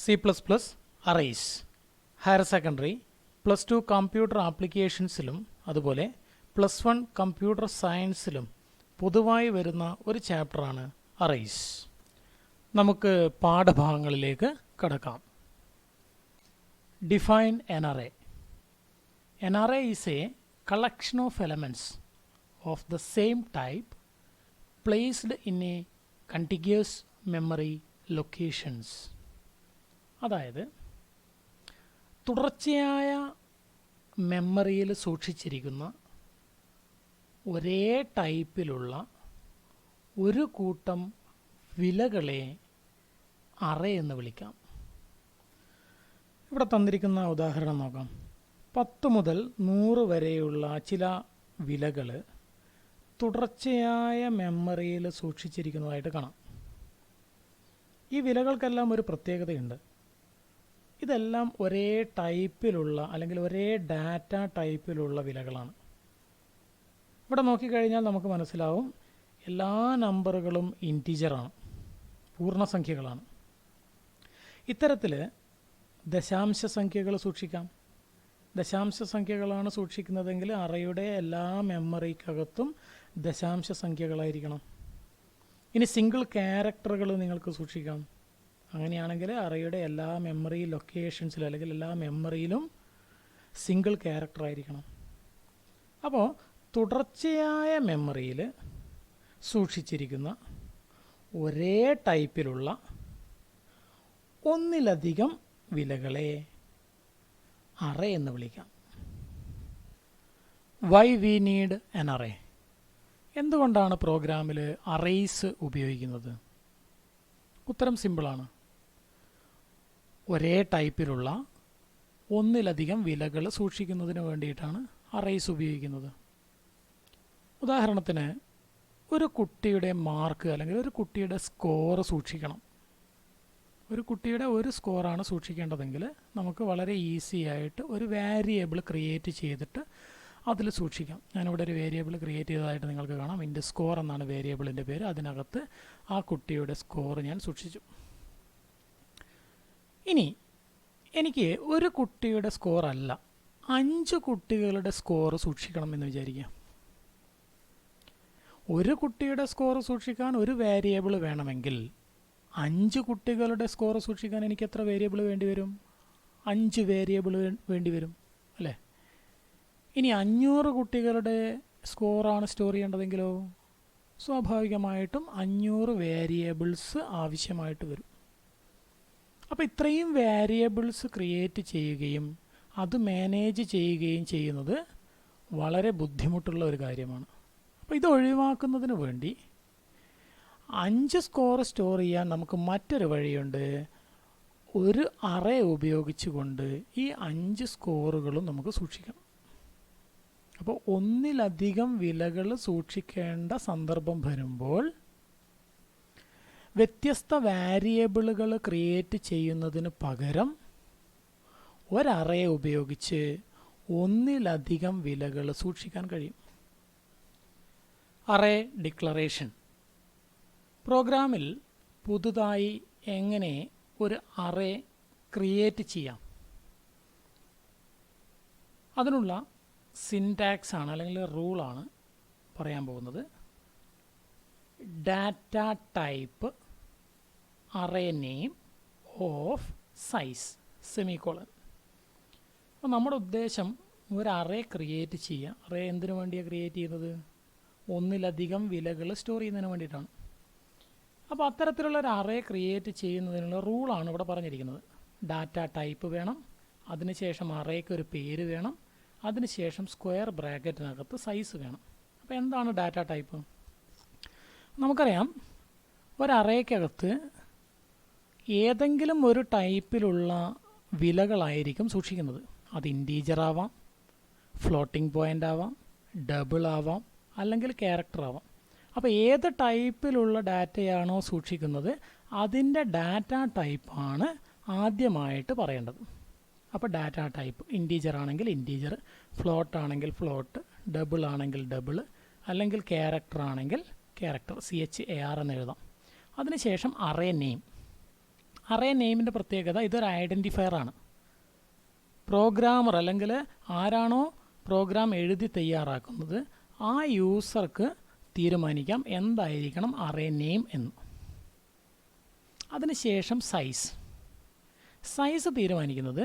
C++ Arrays higher secondary +2 computer ആപ്ലിക്കേഷൻസിലും അതുപോലെ +1 computer സയൻസിലും പൊതുവായി വരുന്ന ഒരു ചാപ്റ്ററാണ് അറേയ്സ്. നമുക്ക് പാഠഭാഗങ്ങളിലേക്ക് കടക്കാം. Define an array. An array is a collection of elements of the same type placed in a contiguous memory locations. അതായത് തുടർച്ചയായ മെമ്മറിയിൽ സൂക്ഷിച്ചിരിക്കുന്ന ഒരേ ടൈപ്പിലുള്ള ഒരു കൂട്ടം വിലകളെ അറേ എന്ന് വിളിക്കാം. ഇവിടെ തന്നിരിക്കുന്ന ഉദാഹരണം നോക്കാം. 10 മുതൽ 100 വരെയുള്ള ചില വിലകൾ തുടർച്ചയായ മെമ്മറിയിൽ സൂക്ഷിച്ചിരിക്കുന്നതായിട്ട് കാണാം. ഈ വിലകൾക്കെല്ലാം ഒരു പ്രത്യേകതയുണ്ട്. ഇതെല്ലാം ഒരേ ടൈപ്പിലുള്ള അല്ലെങ്കിൽ ഒരേ ഡാറ്റ ടൈപ്പിലുള്ള വിലകളാണ്. ഇവിടെ നോക്കിക്കഴിഞ്ഞാൽ നമുക്ക് മനസ്സിലാവും എല്ലാ നമ്പറുകളും ഇൻറ്റിജറാണ്, പൂർണ്ണസംഖ്യകളാണ്. ഇത്തരത്തിൽ ദശാംശ സംഖ്യകൾ സൂക്ഷിക്കാം. ദശാംശ സംഖ്യകളാണ് സൂക്ഷിക്കുന്നതെങ്കിൽ അറേയുടെ എല്ലാ മെമ്മറിക്കകത്തും ദശാംശ സംഖ്യകളായിരിക്കണം. ഇനി സിംഗിൾ ക്യാരക്ടറുകൾ നിങ്ങൾക്ക് സൂക്ഷിക്കാം. അങ്ങനെയാണെങ്കിൽ അറേയുടെ എല്ലാ മെമ്മറി ലൊക്കേഷൻസിലും അല്ലെങ്കിൽ എല്ലാ മെമ്മറിയിലും സിംഗിൾ ക്യാരക്ടർ ആയിരിക്കണം. അപ്പോൾ തുടർച്ചയായ മെമ്മറിയിൽ സൂക്ഷിച്ചിരിക്കുന്ന ഒരേ ടൈപ്പിലുള്ള ഒന്നിലധികം വിലകളെ അറേ എന്ന് വിളിക്കാം. Why we need an array? എന്തുകൊണ്ടാണ് പ്രോഗ്രാമിൽ അറേയ്സ് ഉപയോഗിക്കുന്നത്? ഉത്തരം സിമ്പിളാണ്. ഒരേ ടൈപ്പിലുള്ള ഒന്നിലധികം വിലകൾ സൂക്ഷിക്കുന്നതിന് വേണ്ടിയിട്ടാണ് അറേയ്സ് ഉപയോഗിക്കുന്നത്. ഉദാഹരണത്തിന് ഒരു കുട്ടിയുടെ മാർക്ക് അല്ലെങ്കിൽ ഒരു കുട്ടിയുടെ സ്കോർ സൂക്ഷിക്കണം. ഒരു കുട്ടിയുടെ ഒരു സ്കോറാണ് സൂക്ഷിക്കേണ്ടതെങ്കിൽ നമുക്ക് വളരെ ഈസി ആയിട്ട് ഒരു വേരിയബിൾ ക്രിയേറ്റ് ചെയ്തിട്ട് അതിൽ സൂക്ഷിക്കാം. ഞാനിവിടെ ഒരു വേരിയബിൾ ക്രിയേറ്റ് ചെയ്തതായിട്ട് നിങ്ങൾക്ക് കാണാം. ഇൻ്റെ സ്കോർ എന്നാണ് വേരിയബിളിൻ്റെ പേര്. അതിനകത്ത് ആ കുട്ടിയുടെ സ്കോർ ഞാൻ സൂക്ഷിച്ചു. ഇനി എനിക്ക് ഒരു കുട്ടിയുടെ സ്കോർ അല്ല 5 കുട്ടികളുടെ സ്കോർ സൂക്ഷിക്കണം എന്ന് വിചാരിക്കുക. ഒരു കുട്ടിയുടെ സ്കോർ സൂക്ഷിക്കാൻ ഒരു വേരിയബിൾ വേണമെങ്കിൽ 5 കുട്ടികളുടെ സ്കോർ സൂക്ഷിക്കാൻ എനിക്ക് എത്ര വേരിയബിൾ വേണ്ടി വരും? 5 വേരിയബിൾ വേണ്ടി വരും അല്ലേ? ഇനി 500 കുട്ടികളുടെ സ്കോറാണ് സ്റ്റോർ ചെയ്യേണ്ടതെങ്കിലോ സ്വാഭാവികമായിട്ടും 500 വേരിയബിൾസ് ആവശ്യമായിട്ട് വരും. അപ്പോൾ ഇത്രയും വേരിയബിൾസ് ക്രിയേറ്റ് ചെയ്യുകയും അത് മാനേജ് ചെയ്യുകയും ചെയ്യുന്നത് വളരെ ബുദ്ധിമുട്ടുള്ള ഒരു കാര്യമാണ്. അപ്പോൾ ഇത് ഒഴിവാക്കുന്നതിന് വേണ്ടി 5 സ്കോർ സ്റ്റോർ ചെയ്യാൻ നമുക്ക് മറ്റൊരു വഴിയുണ്ട്. ഒരു അറേ ഉപയോഗിച്ചുകൊണ്ട് ഈ 5 സ്കോറുകളും നമുക്ക് സൂക്ഷിക്കാം. അപ്പോൾ ഒന്നിലധികം വിലകൾ സൂക്ഷിക്കേണ്ട സന്ദർഭം വരുമ്പോൾ വ്യത്യസ്ത വേരിയബിളുകൾ ക്രിയേറ്റ് ചെയ്യുന്നതിന് പകരം ഒരറേ ഉപയോഗിച്ച് ഒന്നിലധികം വിലകൾ സൂക്ഷിക്കാൻ കഴിയും. Array declaration. പ്രോഗ്രാമിൽ പുതുതായി എങ്ങനെ ഒരു അറേ ക്രിയേറ്റ് ചെയ്യാം? അതിനുള്ള സിൻടാക്സ് ആണ് അല്ലെങ്കിൽ റൂളാണ് പറയാൻ പോകുന്നത്. Data type array name of size semicolon. അപ്പോൾ നമ്മുടെ ഉദ്ദേശം ഒരു അറേ ക്രിയേറ്റ് ചെയ്യുക. അറേ എന്തിനു വേണ്ടിയാണ് ക്രിയേറ്റ് ചെയ്യുന്നത്? ഒന്നിലധികം വിലകൾ സ്റ്റോർ ചെയ്യുന്നതിന് വേണ്ടിയിട്ടാണ്. അപ്പോൾ അത്തരത്തിലുള്ള ഒരു അറേ ക്രിയേറ്റ് ചെയ്യുന്നതിനുള്ള റൂളാണ് ഇവിടെ പറഞ്ഞിരിക്കുന്നത്. ഡാറ്റ ടൈപ്പ് വേണം, അതിനുശേഷം അറേക്ക് ഒരു പേര് വേണം, അതിനുശേഷം സ്ക്വയർ ബ്രാക്കറ്റിനകത്ത് സൈസ് വേണം. അപ്പോൾ എന്താണ് ഡാറ്റ ടൈപ്പ്? നമുക്കറിയാം ഒരു അറേക്കകത്ത് ഏതെങ്കിലും ഒരു ടൈപ്പിലുള്ള വിലകളായിരിക്കും സൂക്ഷിക്കുന്നത്. അത് ഇൻറ്റീജർ ആവാം, ഫ്ലോട്ടിംഗ് പോയിൻ്റ് ആവാം, ഡബിൾ ആവാം, അല്ലെങ്കിൽ ക്യാരക്ടർ ആവാം. അപ്പോൾ ഏത് ടൈപ്പിലുള്ള ഡാറ്റയാണോ സൂക്ഷിക്കുന്നത് അതിൻ്റെ ഡാറ്റ ടൈപ്പാണ് ആദ്യമായിട്ട് പറയേണ്ടത്. അപ്പോൾ ഡാറ്റ ടൈപ്പ് ഇൻറ്റീജർ ആണെങ്കിൽ ഇൻറ്റീജർ, ഫ്ലോട്ട് ആണെങ്കിൽ ഫ്ലോട്ട്, ഡബിൾ ആണെങ്കിൽ ഡബിൾ, അല്ലെങ്കിൽ ക്യാരക്ടർ ആണെങ്കിൽ ക്യാരക്ടർ CHAR എന്ന് എഴുതാം. അതിനുശേഷം അറേ നെയിം. അറേ നെയിമിൻ്റെ പ്രത്യേകത ഇതൊരു ഐഡൻറ്റിഫയർ ആണ്. പ്രോഗ്രാമർ അല്ലെങ്കിൽ ആരാണോ പ്രോഗ്രാം എഴുതി തയ്യാറാക്കുന്നത് ആ യൂസർക്ക് തീരുമാനിക്കാം എന്തായിരിക്കണം അറേ നെയിം എന്ന്. അതിനുശേഷം സൈസ് തീരുമാനിക്കുന്നത്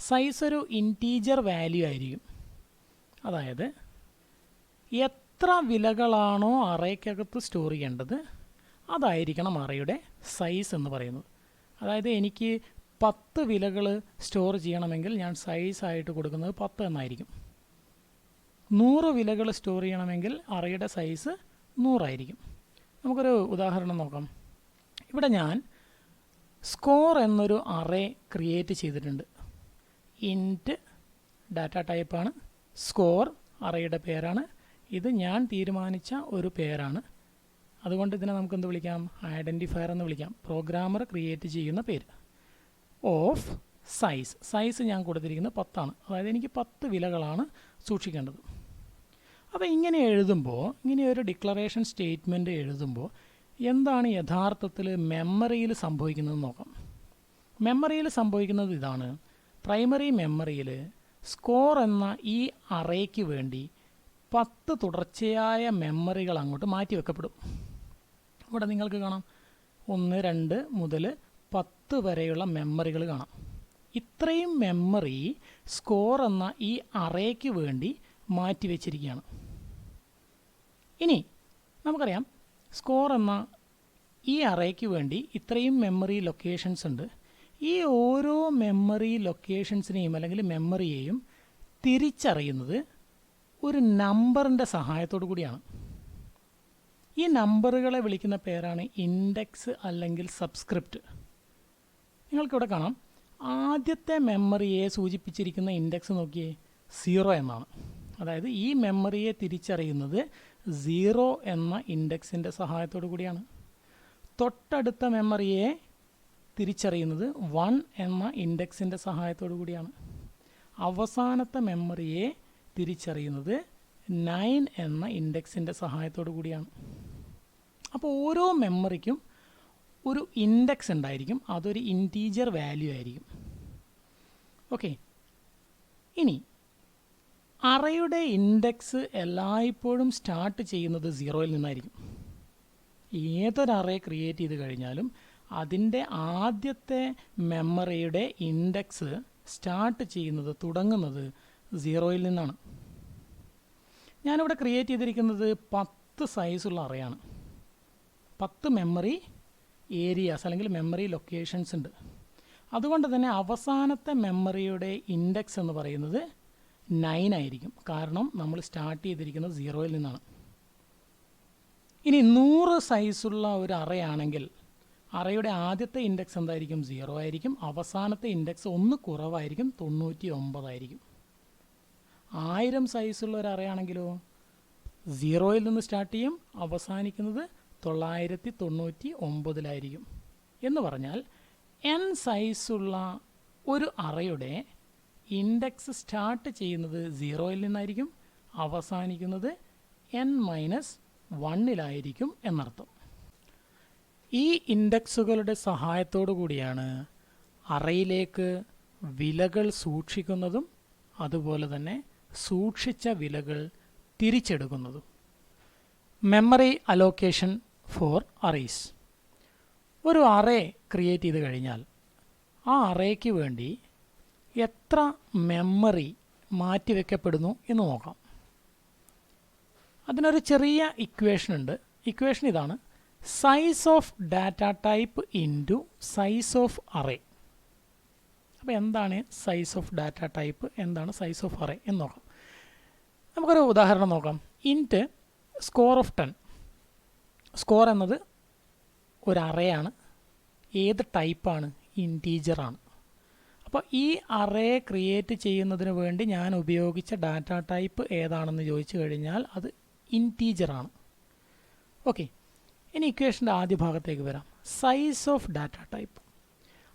സൈസ് ഒരു ഇൻറ്റീജർ വാല്യൂ ആയിരിക്കും. അതായത് എത്ര വിലകളാണോ അറേക്കകത്ത് സ്റ്റോർ ചെയ്യേണ്ടത് അതായിരിക്കണം അറേയുടെ സൈസ് എന്ന് പറയുന്നത്. അതായത് എനിക്ക് 10 വിലകൾ സ്റ്റോർ ചെയ്യണമെങ്കിൽ ഞാൻ സൈസായിട്ട് കൊടുക്കുന്നത് 10 എന്നായിരിക്കും. 100 വിലകൾ സ്റ്റോർ ചെയ്യണമെങ്കിൽ അറേയുടെ സൈസ് 100 ആയിരിക്കും. നമുക്കൊരു ഉദാഹരണം നോക്കാം. ഇവിടെ ഞാൻ സ്കോർ എന്നൊരു അറേ ക്രിയേറ്റ് ചെയ്തിട്ടുണ്ട്. ഇൻറ്റ് ഡാറ്റ ടൈപ്പാണ്, സ്കോർ അറേയുടെ പേരാണ്, ഇത് ഞാൻ തീരുമാനിച്ച ഒരു പേരാണ്. അതുകൊണ്ട് ഇതിനെ നമുക്ക് എന്ത് വിളിക്കാം? ഐഡൻറ്റിഫയർ എന്ന് വിളിക്കാം. പ്രോഗ്രാമർ ക്രിയേറ്റ് ചെയ്യുന്ന പേര്. ഓഫ് സൈസ് ഞാൻ കൊടുത്തിരിക്കുന്നത് 10 ആണ്. അതായത് എനിക്ക് 10 വിലകളാണ് സൂക്ഷിക്കേണ്ടത്. അപ്പോൾ ഇങ്ങനെ എഴുതുമ്പോൾ, ഇങ്ങനെ ഒരു ഡിക്ലറേഷൻ സ്റ്റേറ്റ്മെൻറ്റ് എഴുതുമ്പോൾ എന്താണ് യഥാർത്ഥത്തിൽ മെമ്മറിയിൽ സംഭവിക്കുന്നത് നോക്കാം. മെമ്മറിയിൽ സംഭവിക്കുന്നത് ഇതാണ്. പ്രൈമറി മെമ്മറിയിൽ സ്കോർ എന്ന ഈ അറേക്ക് വേണ്ടി 10 തുടർച്ചയായ മെമ്മറികൾ അങ്ങോട്ട് മാറ്റിവെക്കപ്പെടും. ഇവിടെ നിങ്ങൾക്ക് കാണാം 1, 2 മുതൽ 10 വരെയുള്ള മെമ്മറികൾ കാണാം. ഇത്രയും മെമ്മറി സ്കോർ എന്ന ഈ അറേക്ക് വേണ്ടി മാറ്റിവെച്ചിരിക്കുകയാണ്. ഇനി നമുക്കറിയാം സ്കോർ എന്ന ഈ അറേക്ക് വേണ്ടി ഇത്രയും മെമ്മറി ലൊക്കേഷൻസ് ഉണ്ട്. ഈ ഓരോ മെമ്മറി ലൊക്കേഷൻസിനെയും അല്ലെങ്കിൽ മെമ്മറിയെയും തിരിച്ചറിയുന്നത് ഒരു നമ്പറിൻ്റെ സഹായത്തോടു കൂടിയാണ്. ഈ നമ്പറുകളെ വിളിക്കുന്ന പേരാണ് ഇൻഡെക്സ് അല്ലെങ്കിൽ സബ്സ്ക്രിപ്റ്റ്. നിങ്ങൾക്കിവിടെ കാണാം ആദ്യത്തെ മെമ്മറിയെ സൂചിപ്പിച്ചിരിക്കുന്ന ഇൻഡെക്സ് നോക്കിയേ 0 എന്നാണ്. അതായത് ഈ മെമ്മറിയെ തിരിച്ചറിയുന്നത് 0 എന്ന ഇൻഡെക്സിൻ്റെ സഹായത്തോടു കൂടിയാണ്. തൊട്ടടുത്ത മെമ്മറിയെ തിരിച്ചറിയുന്നത് 1 എന്ന ഇൻഡെക്സിൻ്റെ സഹായത്തോടു കൂടിയാണ്. അവസാനത്തെ മെമ്മറിയെ തിരിച്ചറിയുന്നത് 9 എന്ന ഇൻഡെക്സിൻ്റെ സഹായത്തോടു കൂടിയാണ്. അപ്പോൾ ഓരോ മെമ്മറിക്കും ഒരു ഇൻഡെക്സ് ഉണ്ടായിരിക്കും. അതൊരു ഇൻറ്റീജർ വാല്യൂ ആയിരിക്കും. ഓക്കെ, ഇനി അറേയുടെ ഇൻഡെക്സ് എല്ലായ്പ്പോഴും സ്റ്റാർട്ട് ചെയ്യുന്നത് 0-ൽ നിന്നായിരിക്കും. ഏതൊരു അറേ ക്രിയേറ്റ് ചെയ്ത് കഴിഞ്ഞാലും അതിൻ്റെ ആദ്യത്തെ മെമ്മറിയുടെ ഇൻഡെക്സ് സ്റ്റാർട്ട് ചെയ്യുന്നത്, തുടങ്ങുന്നത് 0-ൽ നിന്നാണ്. ഞാനിവിടെ ക്രിയേറ്റ് ചെയ്തിരിക്കുന്നത് 10 സൈസുള്ള അറേയാണ്. 10 മെമ്മറി ഏരിയാസ് അല്ലെങ്കിൽ മെമ്മറി ലൊക്കേഷൻസ് ഉണ്ട്. അതുകൊണ്ട് തന്നെ അവസാനത്തെ മെമ്മറിയുടെ ഇൻഡെക്സ് എന്ന് പറയുന്നത് 9 ആയിരിക്കും. കാരണം നമ്മൾ സ്റ്റാർട്ട് ചെയ്തിരിക്കുന്നത് 0-ൽ നിന്നാണ്. ഇനി 100 സൈസുള്ള ഒരു അറേ ആണെങ്കിൽ അറേയുടെ ആദ്യത്തെ ഇൻഡെക്സ് എന്തായിരിക്കും? 0 ആയിരിക്കും. അവസാനത്തെ ഇൻഡെക്സ് 1 കുറവായിരിക്കും, 99 ആയിരിക്കും. 1000 സൈസുള്ള ഒരു അറേ ആണെങ്കിലോ 0-ൽ നിന്ന് സ്റ്റാർട്ട് ചെയ്യും, അവസാനിക്കുന്നത് 999-ലായിരിക്കും. എന്ന് പറഞ്ഞാൽ n സൈസുള്ള ഒരു അറേയുടെ ഇൻഡെക്സ് സ്റ്റാർട്ട് ചെയ്യുന്നത് 0-ൽ നിന്നായിരിക്കും, അവസാനിക്കുന്നത് n-1-ലായിരിക്കും എന്നർത്ഥം. ഈ ഇൻഡെക്സുകളുടെ സഹായത്തോടു കൂടിയാണ് അറേയിലേക്ക് വിലകൾ സൂക്ഷിക്കുന്നതും അതുപോലെ തന്നെ സൂക്ഷിച്ച വിലകൾ തിരിച്ചെടുക്കുന്നതും. Memory allocation for arrays. ഒരു അറേ ക്രിയേറ്റ് ചെയ്ത് കഴിഞ്ഞാൽ ആ അറേക്ക് വേണ്ടി എത്ര മെമ്മറി മാറ്റിവെക്കപ്പെടുന്നു എന്ന് നോക്കാം. അതിനൊരു ചെറിയ ഇക്വേഷൻ ഉണ്ട്. ഇക്വേഷൻ ഇതാണ്: size of data type into size of array. അപ്പോൾ എന്താണ് സൈസ് ഓഫ് ഡാറ്റ ടൈപ്പ്, എന്താണ് സൈസ് ഓഫ് അറേ എന്ന് നോക്കാം. നമുക്കൊരു ഉദാഹരണം നോക്കാം. Int score of 10. സ്കോർ എന്നത് ഒരു അറേയാണ്. ഏത് ടൈപ്പാണ്? ഇൻറ്റീജറാണ്. അപ്പോൾ ഈ അറേ ക്രിയേറ്റ് ചെയ്യുന്നതിന് വേണ്ടി ഞാൻ ഉപയോഗിച്ച ഡാറ്റ ടൈപ്പ് ഏതാണെന്ന് ചോദിച്ചു കഴിഞ്ഞാൽ അത് ഇൻറ്റീജറാണ്. ഓക്കെ, ഇനി ഇക്വേഷൻ്റെ ആദ്യ ഭാഗത്തേക്ക് വരാം. Size of data type.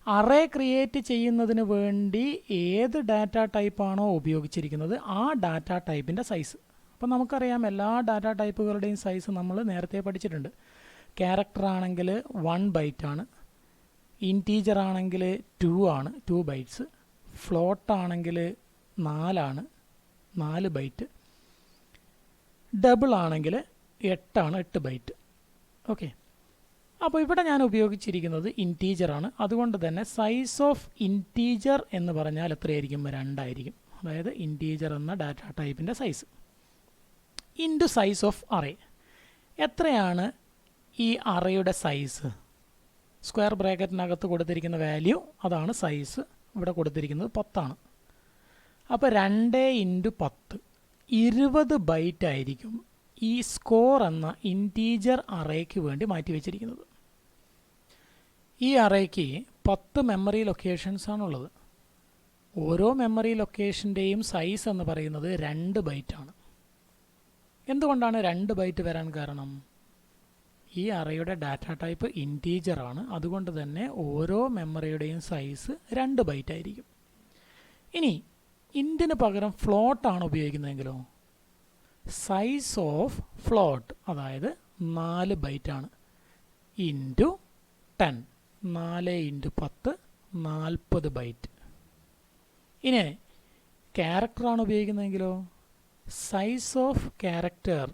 Array create ചെയ്യുന്നതിന് വേണ്ടി ഏത് ഡാറ്റ ടൈപ്പാണോ ഉപയോഗിച്ചിരിക്കുന്നത് ആ ഡാറ്റ ടൈപ്പിൻ്റെ സൈസ്. അപ്പോൾ നമുക്കറിയാം എല്ലാ ഡാറ്റ ടൈപ്പുകളുടെയും സൈസ് നമ്മൾ നേരത്തെ പഠിച്ചിട്ടുണ്ട്. ക്യാരക്ടർ ആണെങ്കിൽ 1 ബൈറ്റ് ആണ്, ഇൻറ്റീജർ ആണെങ്കിൽ 2 ആണ്, 2 ബൈറ്റ്സ്. ഫ്ലോട്ട് ആണെങ്കിൽ 4 ആണ്, 4 ബൈറ്റ്. ഡബിൾ ആണെങ്കിൽ 8 ആണ്, 8 ബൈറ്റ്. ഓക്കെ, അപ്പോൾ ഇവിടെ ഞാൻ ഉപയോഗിച്ചിരിക്കുന്നത് ഇൻറ്റീജർ ആണ്. അതുകൊണ്ട് തന്നെ സൈസ് ഓഫ് ഇൻറ്റീജർ എന്ന് പറഞ്ഞാൽ എത്രയായിരിക്കും? 2 ആയിരിക്കും. അതായത് ഇൻറ്റീജർ എന്ന ഡാറ്റ ടൈപ്പിൻ്റെ size into size of array. എത്രയാണ് ഈ അറേയുടെ സൈസ്? സ്ക്വയർ ബ്രാക്കറ്റിനകത്ത് കൊടുത്തിരിക്കുന്ന വാല്യൂ അതാണ് സൈസ്. ഇവിടെ കൊടുത്തിരിക്കുന്നത് 10 ആണ്. അപ്പോൾ 2 ഇൻറ്റു 10 20 ബൈറ്റ് ആയിരിക്കും ഈ സ്കോർ എന്ന ഇൻറ്റീജർ അറേക്ക് വേണ്ടി മാറ്റി വെച്ചിരിക്കുന്നത്. ഈ അറേക്ക് 10 മെമ്മറി ലൊക്കേഷൻസ് ആണുള്ളത്. ഓരോ മെമ്മറി ലൊക്കേഷൻ്റെയും സൈസ് എന്ന് പറയുന്നത് 2 ബൈറ്റ് ആണ്. എന്തുകൊണ്ടാണ് 2 ബൈറ്റ് വരാൻ കാരണം? ഈ അറേയുടെ ഡാറ്റ ടൈപ്പ് ഇൻറ്റീജർ ആണ്. അതുകൊണ്ട് തന്നെ ഓരോ മെമ്മറിയുടെയും സൈസ് 2 ബൈറ്റ് ആയിരിക്കും. ഇനി ഇൻറ്റിന് പകരം ഫ്ലോട്ട് ആണ് ഉപയോഗിക്കുന്നതെങ്കിലോ? സൈസ് ഓഫ് ഫ്ലോട്ട് അതായത് 4 ബൈറ്റ് ആണ്. Into 10, 4 into 10 40 byte. ഇനി ക്യാരക്ടറാണ് ഉപയോഗിക്കുന്നതെങ്കിലോ? സൈസ് ഓഫ് ക്യാരക്ടർ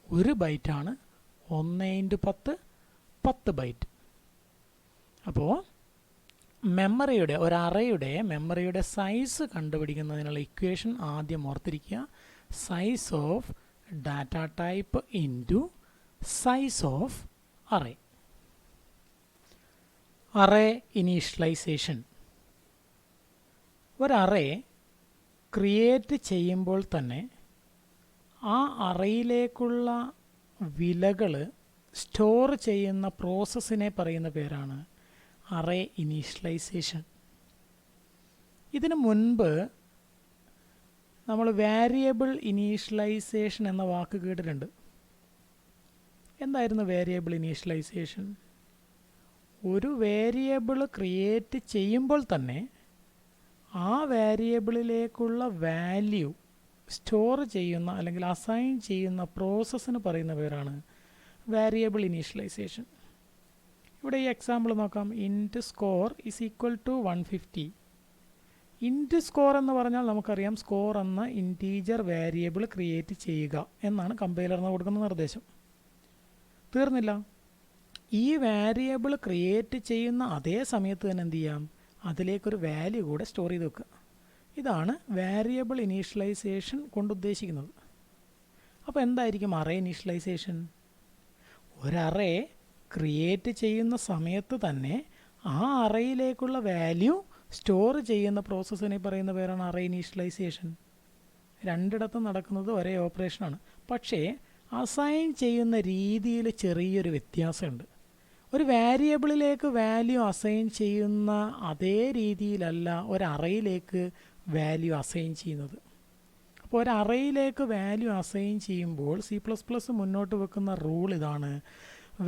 1 ബൈറ്റ് ആണ്. 1 ഇൻറ്റു 10 10 ബൈറ്റ്. അപ്പോൾ മെമ്മറിയുടെ ഒരു അറേയുടെ മെമ്മറിയുടെ സൈസ് കണ്ടുപിടിക്കുന്നതിനുള്ള ഇക്വേഷൻ ആദ്യം ഓർത്തിരിക്കുക. Size of data type into size of array. Array initialisation. ഒരു അറേ ക്രിയേറ്റ് ചെയ്യുമ്പോൾ തന്നെ ആ അറേയിലേക്കുള്ള വിലകൾ സ്റ്റോർ ചെയ്യുന്ന പ്രോസസ്സിനെ പറയുന്ന പേരാണ് അറേ ഇനീഷ്യലൈസേഷൻ. ഇതിനു മുൻപ് നമ്മൾ വേരിയബിൾ ഇനീഷ്യലൈസേഷൻ എന്ന വാക്ക് കേട്ടിട്ടുണ്ട്. എന്തായിരുന്നു വേരിയബിൾ ഇനീഷ്യലൈസേഷൻ? ഒരു വേരിയബിൾ ക്രിയേറ്റ് ചെയ്യുമ്പോൾ തന്നെ ആ വേരിയബിളിലേക്കുള്ള വാല്യൂ സ്റ്റോർ ചെയ്യുന്ന അല്ലെങ്കിൽ അസൈൻ ചെയ്യുന്ന പ്രോസസ്സിന് പറയുന്ന പേരാണ് വേരിയബിൾ ഇനീഷ്യലൈസേഷൻ. ഇവിടെ ഈ എക്സാമ്പിൾ നോക്കാം. Int score is equal to 150. Int score എന്ന് പറഞ്ഞാൽ നമുക്കറിയാം സ്കോർ എന്ന ഇൻറ്റീജർ വേരിയബിൾ ക്രിയേറ്റ് ചെയ്യുക എന്നാണ് കമ്പൈലറിന് കൊടുക്കുന്ന നിർദ്ദേശം. തീർന്നില്ല. ഈ വേരിയബിൾ ക്രിയേറ്റ് ചെയ്യുന്ന അതേ സമയത്ത് തന്നെ എന്ത് ചെയ്യാം? അതിലേക്കൊരു വാല്യൂ കൂടെ സ്റ്റോർ ചെയ്ത് വെക്കുക. ഇതാണ് വേരിയബിൾ ഇനീഷ്യലൈസേഷൻ കൊണ്ട് ഉദ്ദേശിക്കുന്നത്. അപ്പോൾ എന്തായിരിക്കും അറേ ഇനീഷ്യലൈസേഷൻ? ഒരു അറേ ക്രിയേറ്റ് ചെയ്യുന്ന സമയത്ത് തന്നെ ആ അറേയിലേക്കുള്ള വാല്യൂ സ്റ്റോർ ചെയ്യുന്ന പ്രോസസ്സിനെ പറയുന്ന പേരാണ് അറേ ഇനീഷ്യലൈസേഷൻ. രണ്ടിടത്തും നടക്കുന്നത് ഒരേ ഓപ്പറേഷനാണ്. പക്ഷേ അസൈൻ ചെയ്യുന്ന രീതിയിൽ ചെറിയൊരു വ്യത്യാസമുണ്ട്. ഒരു വേരിയബിളിലേക്ക് വാല്യൂ അസൈൻ ചെയ്യുന്ന അതേ രീതിയിലല്ല ഒരു അറേയിലേക്ക് വാല്യൂ അസൈൻ ചെയ്യുന്നത്. അപ്പോൾ ഒരു അറേയിലേക്ക് വാല്യൂ അസൈൻ ചെയ്യുമ്പോൾ C++ മുന്നോട്ട് വെക്കുന്ന റൂൾ ഇതാണ്: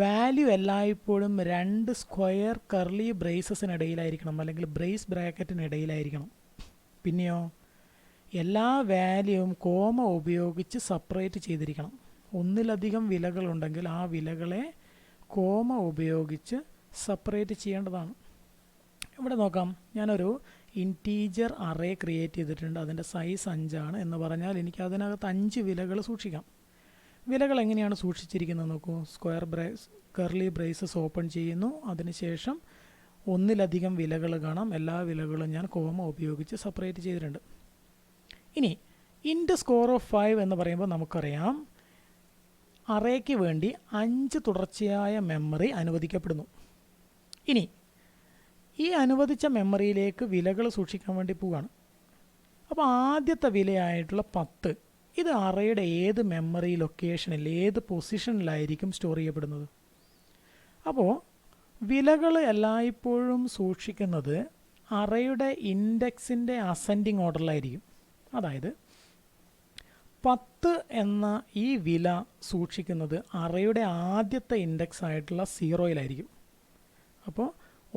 വാല്യൂ എല്ലായ്പ്പോഴും 2 സ്ക്വയർ കർലി ബ്രേസസിനിടയിലായിരിക്കണം, അല്ലെങ്കിൽ ബ്രേസ് ബ്രാക്കറ്റിനിടയിലായിരിക്കണം. പിന്നെയോ എല്ലാ വാല്യൂവും കോമ ഉപയോഗിച്ച് സെപ്പറേറ്റ് ചെയ്തിരിക്കണം. ഒന്നിലധികം വിലകളുണ്ടെങ്കിൽ ആ വിലകളെ കോമ ഉപയോഗിച്ച് സെപ്പറേറ്റ് ചെയ്യേണ്ടതാണ്. ഇവിടെ നോക്കാം, ഞാനൊരു ഇൻറ്റീജർ അറേ ക്രിയേറ്റ് ചെയ്തിട്ടുണ്ട്. അതിൻ്റെ സൈസ് 5 ആണ് എന്ന് പറഞ്ഞാൽ എനിക്ക് അതിനകത്ത് 5 വിലകൾ സൂക്ഷിക്കാം. വിലകൾ എങ്ങനെയാണ് സൂക്ഷിച്ചിരിക്കുന്നത് നോക്കൂ. സ്ക്വയർ കർലി ബ്രേസസ് ഓപ്പൺ ചെയ്യുന്നു. അതിനുശേഷം ഒന്നിലധികം വിലകൾ കാണാം. എല്ലാ വിലകളും ഞാൻ കോമ ഉപയോഗിച്ച് സെപ്പറേറ്റ് ചെയ്തിട്ടുണ്ട്. ഇനി ഇൻറ്റ് സ്കോർ ഓഫ് 5 എന്ന് പറയുമ്പോൾ നമുക്കറിയാം അറേക്ക് വേണ്ടി 5 തുടർച്ചയായ മെമ്മറി അനുവദിക്കപ്പെടുന്നു. ഇനി ഈ അനുവദിച്ച മെമ്മറിയിലേക്ക് വിലകൾ സൂക്ഷിക്കാൻ വേണ്ടി പോവുകയാണ്. അപ്പോൾ ആദ്യത്തെ വിലയായിട്ടുള്ള 10 ഇത് അറേയുടെ ഏത് മെമ്മറി ലൊക്കേഷനിൽ ഏത് പൊസിഷനിലായിരിക്കും സ്റ്റോർ ചെയ്യപ്പെടുന്നത്? അപ്പോൾ വിലകൾ എല്ലായ്പ്പോഴും സൂക്ഷിക്കുന്നത് അറേയുടെ ഇൻഡെക്സിൻ്റെ അസെൻഡിങ് ഓർഡറിലായിരിക്കും. അതായത് 10 എന്ന ഈ വില സൂക്ഷിക്കുന്നത് അറേയുടെ ആദ്യത്തെ ഇൻഡെക്സ് ആയിട്ടുള്ള 0-യിലായിരിക്കും. അപ്പോൾ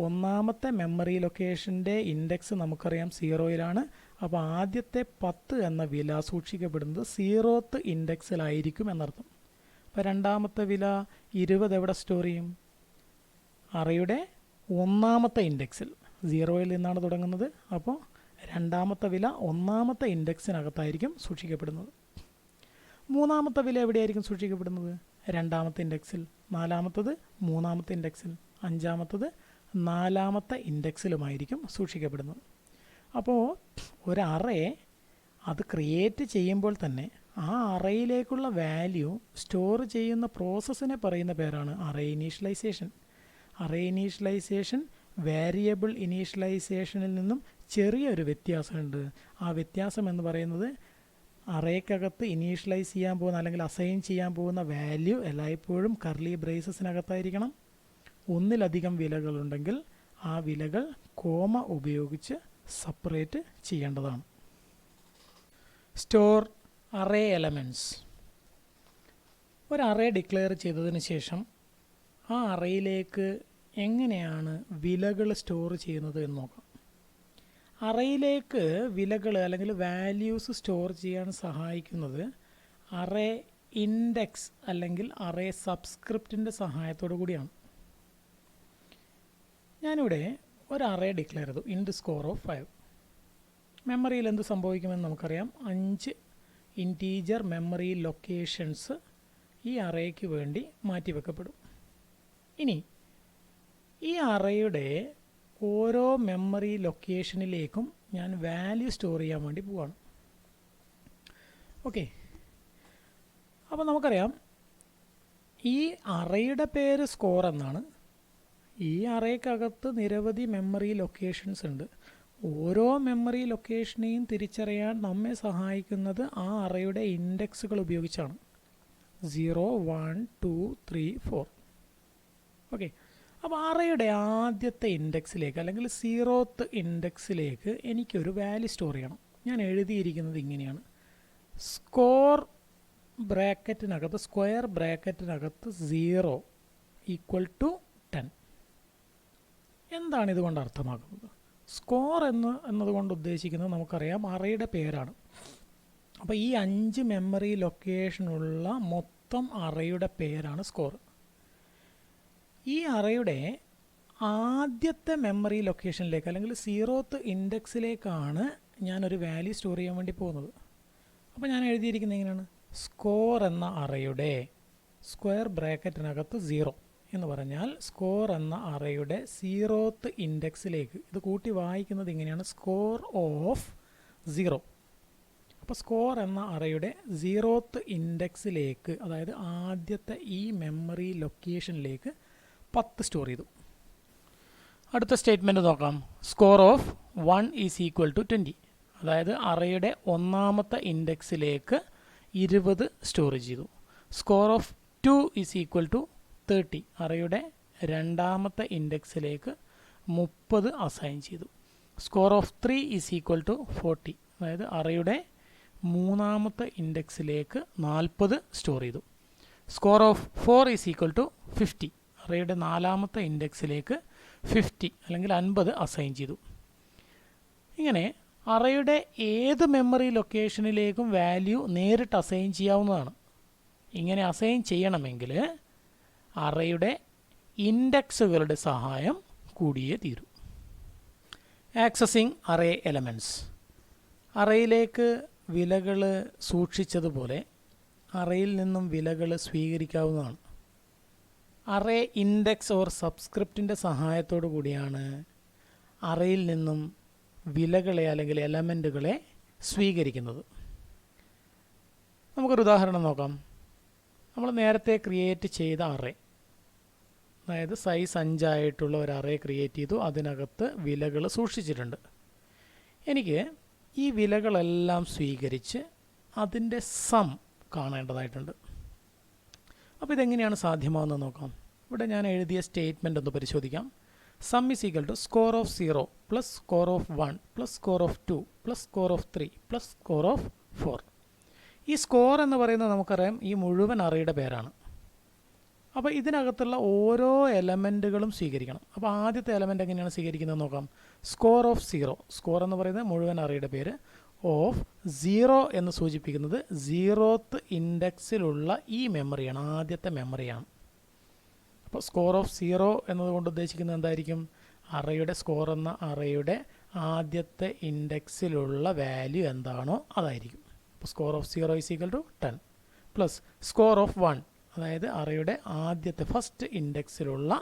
ഒന്നാമത്തെ മെമ്മറി ലൊക്കേഷൻ്റെ ഇൻഡെക്സ് നമുക്കറിയാം 0-യിലാണ്. അപ്പോൾ ആദ്യത്തെ 10 എന്ന വില സൂക്ഷിക്കപ്പെടുന്നത് 0th ഇൻഡെക്സിലായിരിക്കും എന്നർത്ഥം. അപ്പോൾ രണ്ടാമത്തെ വില 20 എവിടെ സ്റ്റോർ ചെയ്യും? അറേയുടെ ഒന്നാമത്തെ ഇൻഡെക്സിൽ, 0-ൽ നിന്നാണ് തുടങ്ങുന്നത്. അപ്പോൾ രണ്ടാമത്തെ വില ഒന്നാമത്തെ ഇൻഡെക്സിനകത്തായിരിക്കും സൂക്ഷിക്കപ്പെടുന്നത്. മൂന്നാമത്തെ വില എവിടെയായിരിക്കും സൂക്ഷിക്കപ്പെടുന്നത്? രണ്ടാമത്തെ ഇൻഡെക്സിൽ. നാലാമത്തത് മൂന്നാമത്തെ ഇൻഡെക്സിൽ. അഞ്ചാമത്തത് നാലാമത്തെ ഇൻഡെക്സിലുമായിരിക്കും സൂക്ഷിക്കപ്പെടുന്നത്. അപ്പോൾ ഒരു അറേ അത് ക്രിയേറ്റ് ചെയ്യുമ്പോൾ തന്നെ ആ അറേയിലേക്കുള്ള വാല്യൂ സ്റ്റോർ ചെയ്യുന്ന പ്രോസസ്സിനെ പറയുന്ന പേരാണ് array initialization. Array initialization variable ഇനീഷ്യലൈസേഷനിൽ നിന്നും ചെറിയൊരു വ്യത്യാസമുണ്ട്. ആ വ്യത്യാസം എന്ന് പറയുന്നത് അറേക്കകത്ത് ഇനീഷ്യലൈസ് ചെയ്യാൻ പോകുന്ന അല്ലെങ്കിൽ അസൈൻ ചെയ്യാൻ പോകുന്ന വാല്യൂ എല്ലായ്പ്പോഴും കർലി ബ്രേസസിനകത്തായിരിക്കണം. ഒന്നിലധികം വിലകളുണ്ടെങ്കിൽ ആ വിലകൾ കോമ ഉപയോഗിച്ച് സെപ്പറേറ്റ് ചെയ്യേണ്ടതാണ്. Store array elements. ഒരു അറേ ഡിക്ലെയർ ചെയ്തതിന് ശേഷം ആ അറേയിലേക്ക് എങ്ങനെയാണ് വിലകൾ സ്റ്റോർ ചെയ്യുന്നത് എന്ന് നോക്കാം. അറേയിലേക്ക് വിലകൾ അല്ലെങ്കിൽ വാല്യൂസ് സ്റ്റോർ ചെയ്യാൻ സഹായിക്കുന്നത് അറേ ഇൻഡെക്സ് അല്ലെങ്കിൽ അറേ സബ്സ്ക്രിപ്റ്റിൻ്റെ സഹായത്തോടു കൂടിയാണ്. ഞാനിവിടെ ഒരു അറേ ഡിക്ലെയർ ചെയ്തു, ഇൻഡ് സ്കോർ ഓഫ് 5. മെമ്മറിയിൽ എന്ത് സംഭവിക്കുമെന്ന് നമുക്കറിയാം. 5 ഇൻറ്റീജർ മെമ്മറി ലൊക്കേഷൻസ് ഈ അറേക്ക് വേണ്ടി മാറ്റിവെക്കപ്പെടും. ഇനി ഈ അറേയുടെ ഓരോ മെമ്മറി ലൊക്കേഷനിലേക്കും ഞാൻ വാല്യൂ സ്റ്റോർ ചെയ്യാൻ വേണ്ടി പോവാണ്. ഓക്കെ, അപ്പോൾ നമുക്കറിയാം ഈ അറേയുടെ പേര് സ്കോർ എന്നാണ്. ഈ അറേക്കകത്ത് നിരവധി മെമ്മറി ലൊക്കേഷൻസ് ഉണ്ട്. ഓരോ മെമ്മറി ലൊക്കേഷനെയും തിരിച്ചറിയാൻ നമ്മെ സഹായിക്കുന്നത് ആ അറേയുടെ ഇൻഡെക്സുകൾ ഉപയോഗിച്ചാണ്. 0, 1, 2, 3, 4. ഓക്കെ, അപ്പോൾ അറേയുടെ ആദ്യത്തെ ഇൻഡെക്സിലേക്ക് അല്ലെങ്കിൽ 0th ഇൻഡെക്സിലേക്ക് എനിക്കൊരു വാല്യൂ സ്റ്റോർ ചെയ്യണം. ഞാൻ എഴുതിയിരിക്കുന്നത് ഇങ്ങനെയാണ്. സ്കോർ ബ്രാക്കറ്റിനകത്ത്, സ്ക്വയർ ബ്രാക്കറ്റിനകത്ത് 0 = 10. എന്താണ് ഇതുകൊണ്ട് അർത്ഥമാക്കുന്നത്? സ്കോർ എന്നതുകൊണ്ട് ഉദ്ദേശിക്കുന്നത് നമുക്കറിയാം അറേയുടെ പേരാണ്. അപ്പോൾ ഈ 5 മെമ്മറി ലൊക്കേഷനുള്ള മൊത്തം അറേയുടെ പേരാണ് സ്കോർ. ഈ അറേയുടെ ആദ്യത്തെ മെമ്മറി ലൊക്കേഷനിലേക്ക് അല്ലെങ്കിൽ 0th ഇൻഡെക്സിലേക്കാണ് ഞാനൊരു വാല്യൂ സ്റ്റോർ ചെയ്യാൻ വേണ്ടി പോകുന്നത്. അപ്പോൾ ഞാൻ എഴുതിയിരിക്കുന്നത് എങ്ങനെയാണ്? സ്കോർ എന്ന അറേയുടെ സ്ക്വയർ ബ്രാക്കറ്റിനകത്ത് 0 എന്ന് പറഞ്ഞാൽ സ്കോർ എന്ന അറേയുടെ 0th ഇൻഡെക്സിലേക്ക്, ഇത് കൂട്ടി വായിക്കുന്നത് ഇങ്ങനെയാണ്, സ്കോർ ഓഫ് 0. അപ്പോൾ സ്കോർ എന്ന അറേയുടെ 0th ഇൻഡെക്സിലേക്ക്, അതായത് ആദ്യത്തെ ഈ മെമ്മറി ലൊക്കേഷനിലേക്ക് 10 സ്റ്റോർ ചെയ്തു. അടുത്ത സ്റ്റേറ്റ്മെൻറ്റ് നോക്കാം. Score of 1 = 20. അതായത് അറേയുടെ ഒന്നാമത്തെ ഇൻഡെക്സിലേക്ക് 20 സ്റ്റോർ ചെയ്തു. Score of 2 = 30. അറേയുടെ രണ്ടാമത്തെ ഇൻഡെക്സിലേക്ക് 30 അസൈൻ ചെയ്തു. Score of 3 = 40. അതായത് അറേയുടെ മൂന്നാമത്തെ ഇൻഡെക്സിലേക്ക് 40 സ്റ്റോർ ചെയ്തു. Score of 4 = 50. അറേയുടെ നാലാമത്തെ ഇൻഡെക്സിലേക്ക് 50 അല്ലെങ്കിൽ 50 അസൈൻ ചെയ്തു. ഇങ്ങനെ അറേയുടെ ഏത് മെമ്മറി ലൊക്കേഷനിലേക്കും വാല്യൂ നേരിട്ട് അസൈൻ ചെയ്യാവുന്നതാണ്. ഇങ്ങനെ അസൈൻ ചെയ്യണമെങ്കിൽ അറേയുടെ ഇൻഡെക്സുകളുടെ സഹായം കൂടിയേ തീരൂ. Accessing array elements. അറേയിലേക്ക് വിലകൾ സൂക്ഷിച്ചതുപോലെ അറേയിൽ നിന്നും വിലകൾ സ്വീകരിക്കാവുന്നതാണ്. അറേ ഇൻഡെക്സ് ഓർ സബ്സ്ക്രിപ്റ്റിൻ്റെ സഹായത്തോടു കൂടിയാണ് അറേയിൽ നിന്നും വിലകളെ അല്ലെങ്കിൽ എലമെൻറ്റുകളെ സ്വീകരിക്കുന്നത്. നമുക്കൊരു ഉദാഹരണം നോക്കാം. നമ്മൾ നേരത്തെ ക്രിയേറ്റ് ചെയ്ത അറേ, അതായത് സൈസ് 5 ആയിട്ടുള്ള ഒരു അറേ ക്രിയേറ്റ് ചെയ്തു. അതിനകത്ത് വിലകൾ സൂക്ഷിച്ചിട്ടുണ്ട്. എനിക്ക് ഈ വിലകളെല്ലാം സ്വീകരിച്ച് അതിൻ്റെ സം കാണേണ്ടതായിട്ടുണ്ട്. അപ്പോൾ ഇതെങ്ങനെയാണ് സാധ്യമാകുന്നത് നോക്കാം. ഇവിടെ ഞാൻ എഴുതിയ സ്റ്റേറ്റ്മെൻ്റ് ഒന്ന് പരിശോധിക്കാം. Sum is equal to score of 0 plus score of 1 plus score of 2 plus score of 3 plus score of 4. ഈ സ്കോർ എന്ന് പറയുന്നത് നമുക്കറിയാം ഈ മുഴുവൻ അറേയുടെ പേരാണ്. അപ്പോൾ ഇതിനകത്തുള്ള ഓരോ എലമെൻറ്റുകളും സ്വീകരിക്കണം. അപ്പോൾ ആദ്യത്തെ എലമെൻ്റ് എങ്ങനെയാണ് സ്വീകരിക്കുന്നത് നോക്കാം. Score of 0. സ്കോർ എന്ന് പറയുന്നത് മുഴുവൻ അറേയുടെ പേര്. ഓഫ് 0 എന്ന് സൂചിപ്പിക്കുന്നത് 0th ഇൻഡെക്സിലുള്ള ഈ മെമ്മറിയാണ്, ആദ്യത്തെ മെമ്മറിയാണ്. അപ്പോൾ സ്കോർ ഓഫ് 0 എന്നതുകൊണ്ട് ഉദ്ദേശിക്കുന്നത് എന്തായിരിക്കും? അറേയുടെ സ്കോർ എന്ന അറേയുടെ ആദ്യത്തെ ഇൻഡെക്സിലുള്ള വാല്യൂ എന്താണോ അതായിരിക്കും. അപ്പോൾ score of 0 is equal to 10 plus score of 1, അതായത് അറേയുടെ ആദ്യത്തെ ഫസ്റ്റ് ഇൻഡെക്സിലുള്ള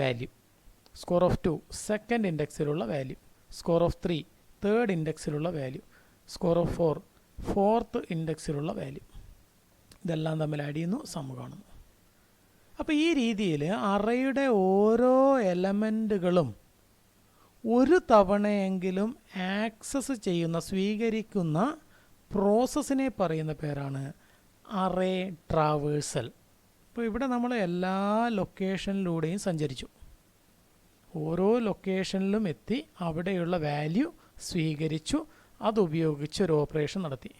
വാല്യൂ, സ്കോർ ഓഫ് 2 സെക്കൻഡ് ഇൻഡെക്സിലുള്ള വാല്യൂ, സ്കോർ ഓഫ് 3 തേർഡ് ഇൻഡെക്സിലുള്ള വാല്യൂ, സ്കോർ ഓഫ് 4 ഫോർത്ത് ഇൻഡെക്സിലുള്ള വാല്യൂ. ഇതെല്ലാം തമ്മിൽ ആഡ് ചെയ്യുന്നു, സം കാണുന്നു. അപ്പോൾ ഈ രീതിയിൽ അറേയുടെ ഓരോ എലമെൻറ്റുകളും ഒരു തവണയെങ്കിലും ആക്സസ് ചെയ്യുന്ന, സ്വീകരിക്കുന്ന പ്രോസസ്സിനെ പറയുന്ന പേരാണ് അറേ ട്രാവേഴ്സൽ. അപ്പോൾ ഇവിടെ നമ്മൾ എല്ലാ ലൊക്കേഷനിലൂടെയും സഞ്ചരിച്ചു, ഓരോ ലൊക്കേഷനിലും എത്തി അവിടെയുള്ള വാല്യൂ സ്വീകരിച്ചു, അതുപയോഗിച്ച് ഒരു ഓപ്പറേഷൻ നടത്തി.